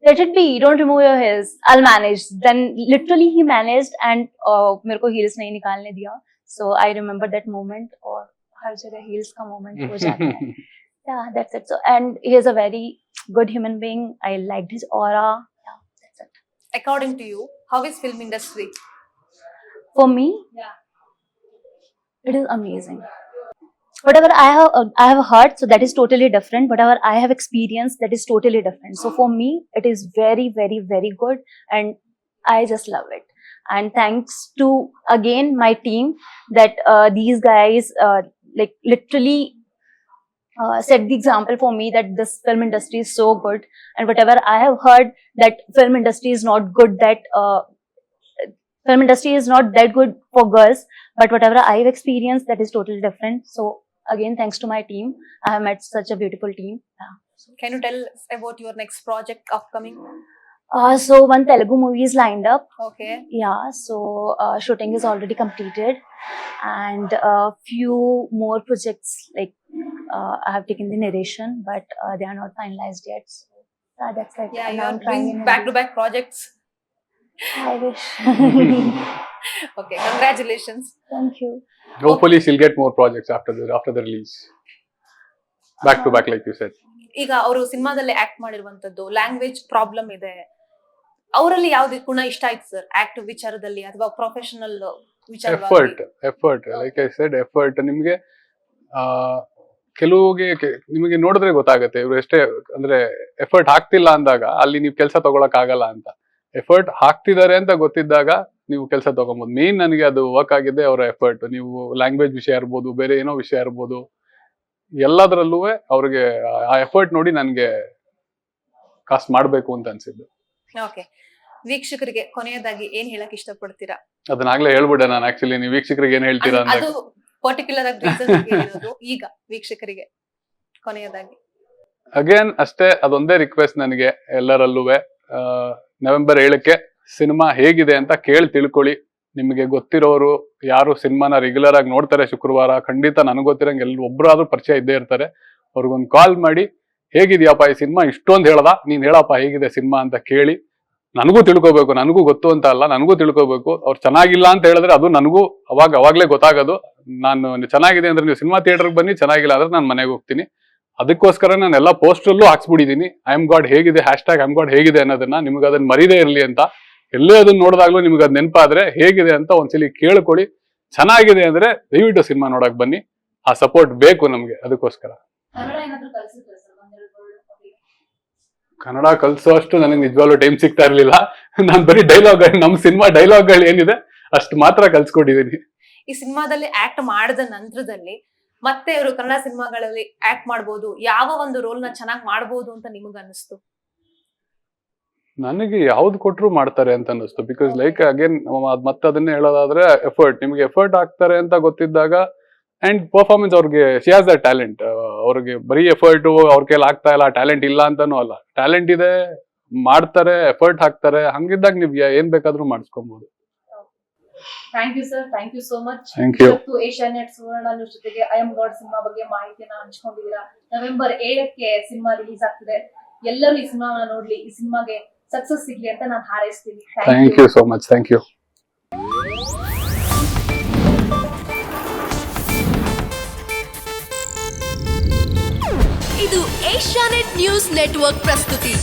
let it be, don't remove your heels, I'll manage. Then literally he managed, and मेरे को heels नहीं निकालने दिया. So I remember that moment, और हर जगह heels का moment हो जाता है. Yeah, that's it. So, and he is a very good human being. I liked his aura. Yeah, that's it. According to you, how is film industry? For me, Yeah. it is amazing. Whatever I have heard, so that is totally different. Whatever I have experienced, that is totally different. So for me, it is very, very, very good, and I just love it. And thanks to again my team, that these guys like literally set the example for me that this film industry is so good. And whatever I have heard, that film industry is not good, that film industry is not that good for girls, but whatever I have experienced, that is totally different. So again, thanks to my team, I have met such a beautiful team. Yeah. Can you tell us about your next project upcoming? So one Telugu movie is lined up. Okay. Yeah, so shooting is already completed, and few more projects, like I have taken the narration, but they are not finalized yet. So that's it. Yeah, And you I'm are trying doing in a back-to-back projects. I wish. Okay, congratulations. Thank you. Hopefully she'll get more projects after the release. Back to back, like you said. ಈಗ ಅವರು ಸಿನಿಮಾದಲ್ಲಿ act ಮಾಡಿರುವಂತದ್ದು language problem ಇದೆ, ಅವರಲ್ಲಿ ಯಾವ್ದು ಗುಣ ಇಷ್ಟ ಆಯ್ತು ಸರ್ ಆಕ್ಟ್ ವಿಚಾರದಲ್ಲಿ ಅಥವಾ ಪ್ರೊಫೆಷನಲ್ ವಿಚಾರವಾಗಿ? Effort like I said, effort. ನಿಮ್ಗೆ ಕೆಲವಿಗೆ ನಿಮಗೆ ನೋಡಿದ್ರೆ ಗೊತ್ತಾಗುತ್ತೆ ಇವ್ರು ಎಷ್ಟೇ ಅಂದ್ರೆ ಎಫರ್ಟ್ ಹಾಕ್ತಿಲ್ಲ ಅಂದಾಗ ಅಲ್ಲಿ ನೀವು ಕೆಲಸ ತಗೊಳಕ್ ಆಗಲ್ಲ ಅಂತ. ಎಫರ್ಟ್ ಹಾಕ್ತಿದ್ದಾರೆ ಅಂತ ಗೊತ್ತಿದ್ದಾಗ ನೀವು ಕೆಲಸ ತಗೊಬಹುದು. ಮೇನ್ ನನಗೆ ಅದು ವರ್ಕ್ ಆಗಿದೆ ಅವರ ಎಫರ್ಟ್. ನೀವು ಲ್ಯಾಂಗ್ವೇಜ್ ವಿಷಯ ಇರ್ಬೋದು, ಬೇರೆ ಏನೋ ವಿಷಯ ಇರ್ಬೋದು, ಎಲ್ಲದರಲ್ಲೂ ಅವ್ರಿಗೆ ಆ ಎಫರ್ಟ್ ನೋಡಿ ನನ್ಗೆ ಕಾಸ್ಟ್ ಮಾಡ್ಬೇಕು ಅಂತ ಅನ್ಸಿದ್ದು. ಓಕೆ, ವೀಕ್ಷಕರಿಗೆ ಕೊನೆಯದಾಗಿ ಏನ್ ಹೇಳಕ್ ಇಷ್ಟಪಡ್ತೀರಾ? ಅದನ್ನಾಗ್ಲೇ ಹೇಳ್ಬಿಟ್ಟೆ ನಾನು. ಆಕ್ಚುಲಿ ನೀವು ವೀಕ್ಷಕರಿಗೆ ಏನ್ ಹೇಳ್ತೀರಾ ಅಂತ ಅದು ಪರ್ಟಿಕ್ಯುಲರ್ ಆಗಿ reason ಹೇಳಿರೋದು. ಈಗ ವೀಕ್ಷಕರಿಗೆ ಕೊನೆಯದಾಗಿ ಅಗೇನ್ ಅಷ್ಟೇ, ಅದೊಂದೇ ರಿಕ್ವೆಸ್ಟ್ ನನಗೆ ಎಲ್ಲರಲ್ಲೂ. ನವೆಂಬರ್ 7ಕ್ಕೆ ಸಿನಿಮಾ ಹೇಗಿದೆ ಅಂತ ಕೇಳಿ ತಿಳ್ಕೊಳ್ಳಿ. ನಿಮಗೆ ಗೊತ್ತಿರೋರು ಯಾರು ಸಿನಿಮಾನ ರೆಗ್ಯುಲರ್ ಆಗಿ ನೋಡ್ತಾರೆ ಶುಕ್ರವಾರ, ಖಂಡಿತ ನನಗೆ ಗೊತ್ತಿರಂಗೆ ಒಬ್ರಾದ್ರೂ ಪರಿಚಯ ಇದ್ದೇ ಇರ್ತಾರೆ. ಅವ್ರಿಗೊಂದು ಕಾಲ್ ಮಾಡಿ, ಹೇಗಿದ್ಯಪ್ಪ ಈ ಸಿನಿಮಾ, ಇಷ್ಟೊಂದು ಹೇಳದ, ನೀನ್ ಹೇಳಪ್ಪ ಹೇಗಿದೆ ಸಿನಿಮಾ ಅಂತ ಕೇಳಿ. ನನಗೂ ತಿಳ್ಕೊಬೇಕು, ನನಗೂ ಗೊತ್ತು ಅಂತ ಅಲ್ಲ, ನನಗೂ ತಿಳ್ಕೊಬೇಕು. ಅವ್ರು ಚೆನ್ನಾಗಿಲ್ಲ ಅಂತ ಹೇಳಿದ್ರೆ ಅದು ನನಗೂ ಅವಾಗ್ಲೇ ಗೊತ್ತಾಗೋದು. ನಾನು ಚೆನ್ನಾಗಿದೆ ಅಂದ್ರೆ ನೀವು ಸಿನಿಮಾ ಥಿಯೇಟರ್ಗೆ ಬನ್ನಿ, ಚೆನ್ನಾಗಿಲ್ಲ ಅಂದ್ರೆ ನಾನು ಮನೆಗೆ ಹೋಗ್ತೀನಿ. ಅದಕ್ಕೋಸ್ಕರ ನಾನು ಎಲ್ಲ ಪೋಸ್ಟರ್ಲ್ಲೂ ಹಾಕ್ಸ್ಬಿಟ್ಟಿದ್ದೀನಿ, ಐ ಆಮ್ ಗಾಡ್ ಹೇಗಿದೆ, ಹ್ಯಾಶ್ಟ್ಯಾಗ್ ಐ ಆಮ್ ಗಾಡ್ ಹೇಗಿದೆ ಅನ್ನೋದನ್ನ. ನಿಮ್ಗೆ ಅದನ್ನ ಮರೀದೇ ಇರ್ಲಿ ಅಂತ. ಎಲ್ಲೇ ಅದನ್ನ ನೋಡಿದಾಗ್ಲೂ ನಿಮ್ಗೆ ಅದ್ ನೆನಪಾದ್ರೆ ಹೇಗಿದೆ ಅಂತ ಒಂದ್ಸಲಿ ಕೇಳ್ಕೊಳ್ಳಿ. ಚೆನ್ನಾಗಿದೆ ಅಂದ್ರೆ ದಯವಿಟ್ಟು ಸಿನಿಮಾ ನೋಡಕ್ ಬನ್ನಿ. ಆ ಸಪೋರ್ಟ್ ಬೇಕು ನಮ್ಗೆ. ಅದಕ್ಕೋಸ್ಕರ ಕನ್ನಡ ಕಲ್ಸೋ ಅಷ್ಟು ನನಗೆ ನಿಜವಾಗ್ಲೂ ಟೈಮ್ ಸಿಗ್ತಾ ಇರ್ಲಿಲ್ಲ. ನಾನು ಬರೀ ಡೈಲಾಗ್ಗಳು, ನಮ್ ಸಿನಿಮಾ ಡೈಲಾಗ್ಗಳು ಏನಿದೆ ಅಷ್ಟು ಮಾತ್ರ ಕಲ್ಸ್ಕೊಟ್ಟಿದ್ದೀನಿ. ಈ ಸಿನಿಮಾದಲ್ಲಿ ಆಕ್ಟ್ ಮಾಡಿದ ನಂತರದಲ್ಲಿ ಮತ್ತೆ ಅವರು ಕನ್ನಡ ಸಿನಿಮಾಗಳಲ್ಲಿ ಆಕ್ಟ್ ಮಾಡ್ಬೋದು, ಯಾವ ಒಂದು ರೋಲ್ ನ ಚೆನ್ನಾಗಿ ಮಾಡ್ಬೋದು ಅಂತ ನಿಮಗ್ ಅನಿಸ್ತು? ನನಗೆ ಯಾವ್ದು ಕೊಟ್ರು ಮಾಡ್ತಾರೆ ಅಂತ ಅನಿಸ್ತು. ಬಿಕಾಸ್ ಲೈಕ್ ಅಗೇನ್ ಮತ್ತೆ ಅದನ್ನೇ ಹೇಳೋದಾದ್ರೆ ಎಫರ್ಟ್, ನಿಮ್ಗೆ ಎಫರ್ಟ್ ಹಾಕ್ತಾರೆ ಅಂತ ಗೊತ್ತಿದ್ದಾಗ, ಅಂಡ್ ಪರ್ಫಾರ್ಮೆನ್ಸ್ ಅವ್ರಿಗೆ ಶಿ ಹ್ಯಾಸ್ ದ ಟ್ಯಾಲೆಂಟ್. ಅವ್ರಿಗೆ ಬರೀ ಎಫರ್ಟ್ ಅವ್ರ ಕೈಲಿ ಆಗ್ತಾ ಇಲ್ಲ, ಟ್ಯಾಲೆಂಟ್ ಇಲ್ಲ ಅಂತಾನೂ ಅಲ್ಲ, ಟ್ಯಾಲೆಂಟ್ ಇದೆ, ಮಾಡ್ತಾರೆ, ಎಫರ್ಟ್ ಹಾಕ್ತಾರೆ. ಹಂಗಿದ್ದಾಗ ನೀವ್ ಏನ್ ಬೇಕಾದ್ರೂ ಮಾಡಿಸ್ಕೊಬಹುದು. Thank you sir, thank you so much. Thank you. ಇವತ್ತು ಏಷ್ಯಾನೆಟ್ ಸುವರ್ಣ ನ್ಯೂಸ್ ಜೊತೆಗೆ ಐ ಆಮ್ ಗಾಡ್ ಸಿನಿಮಾ ಬಗ್ಗೆ ಮಾಹಿತಿಯನ್ನ ಹಂಚ್ಕೊಂಡಿದ್ದೀರಾ. ನವೆಂಬರ್ 7ಕ್ಕೆ ಸಿನಿಮಾ ರಿಲೀಸ್ ಆಗ್ತಿದೆ. ಎಲ್ಲರೂ ಈ ಸಿನಿಮಾವನ್ನ ನೋಡ್ಲಿ, ಈ ಸಿನಿಮಾಗೆ ಸಕ್ಸಸ್ ಸಿಗ್ಲಿ ಅಂತ ನಾನು ಹಾರೈಸ್ತೀನಿ. Thank you so much. Thank you. ಇದು ಏಷ್ಯಾನೆಟ್ ನ್ಯೂಸ್ ನೆಟ್ವರ್ಕ್ ಪ್ರಸ್ತುತಿ.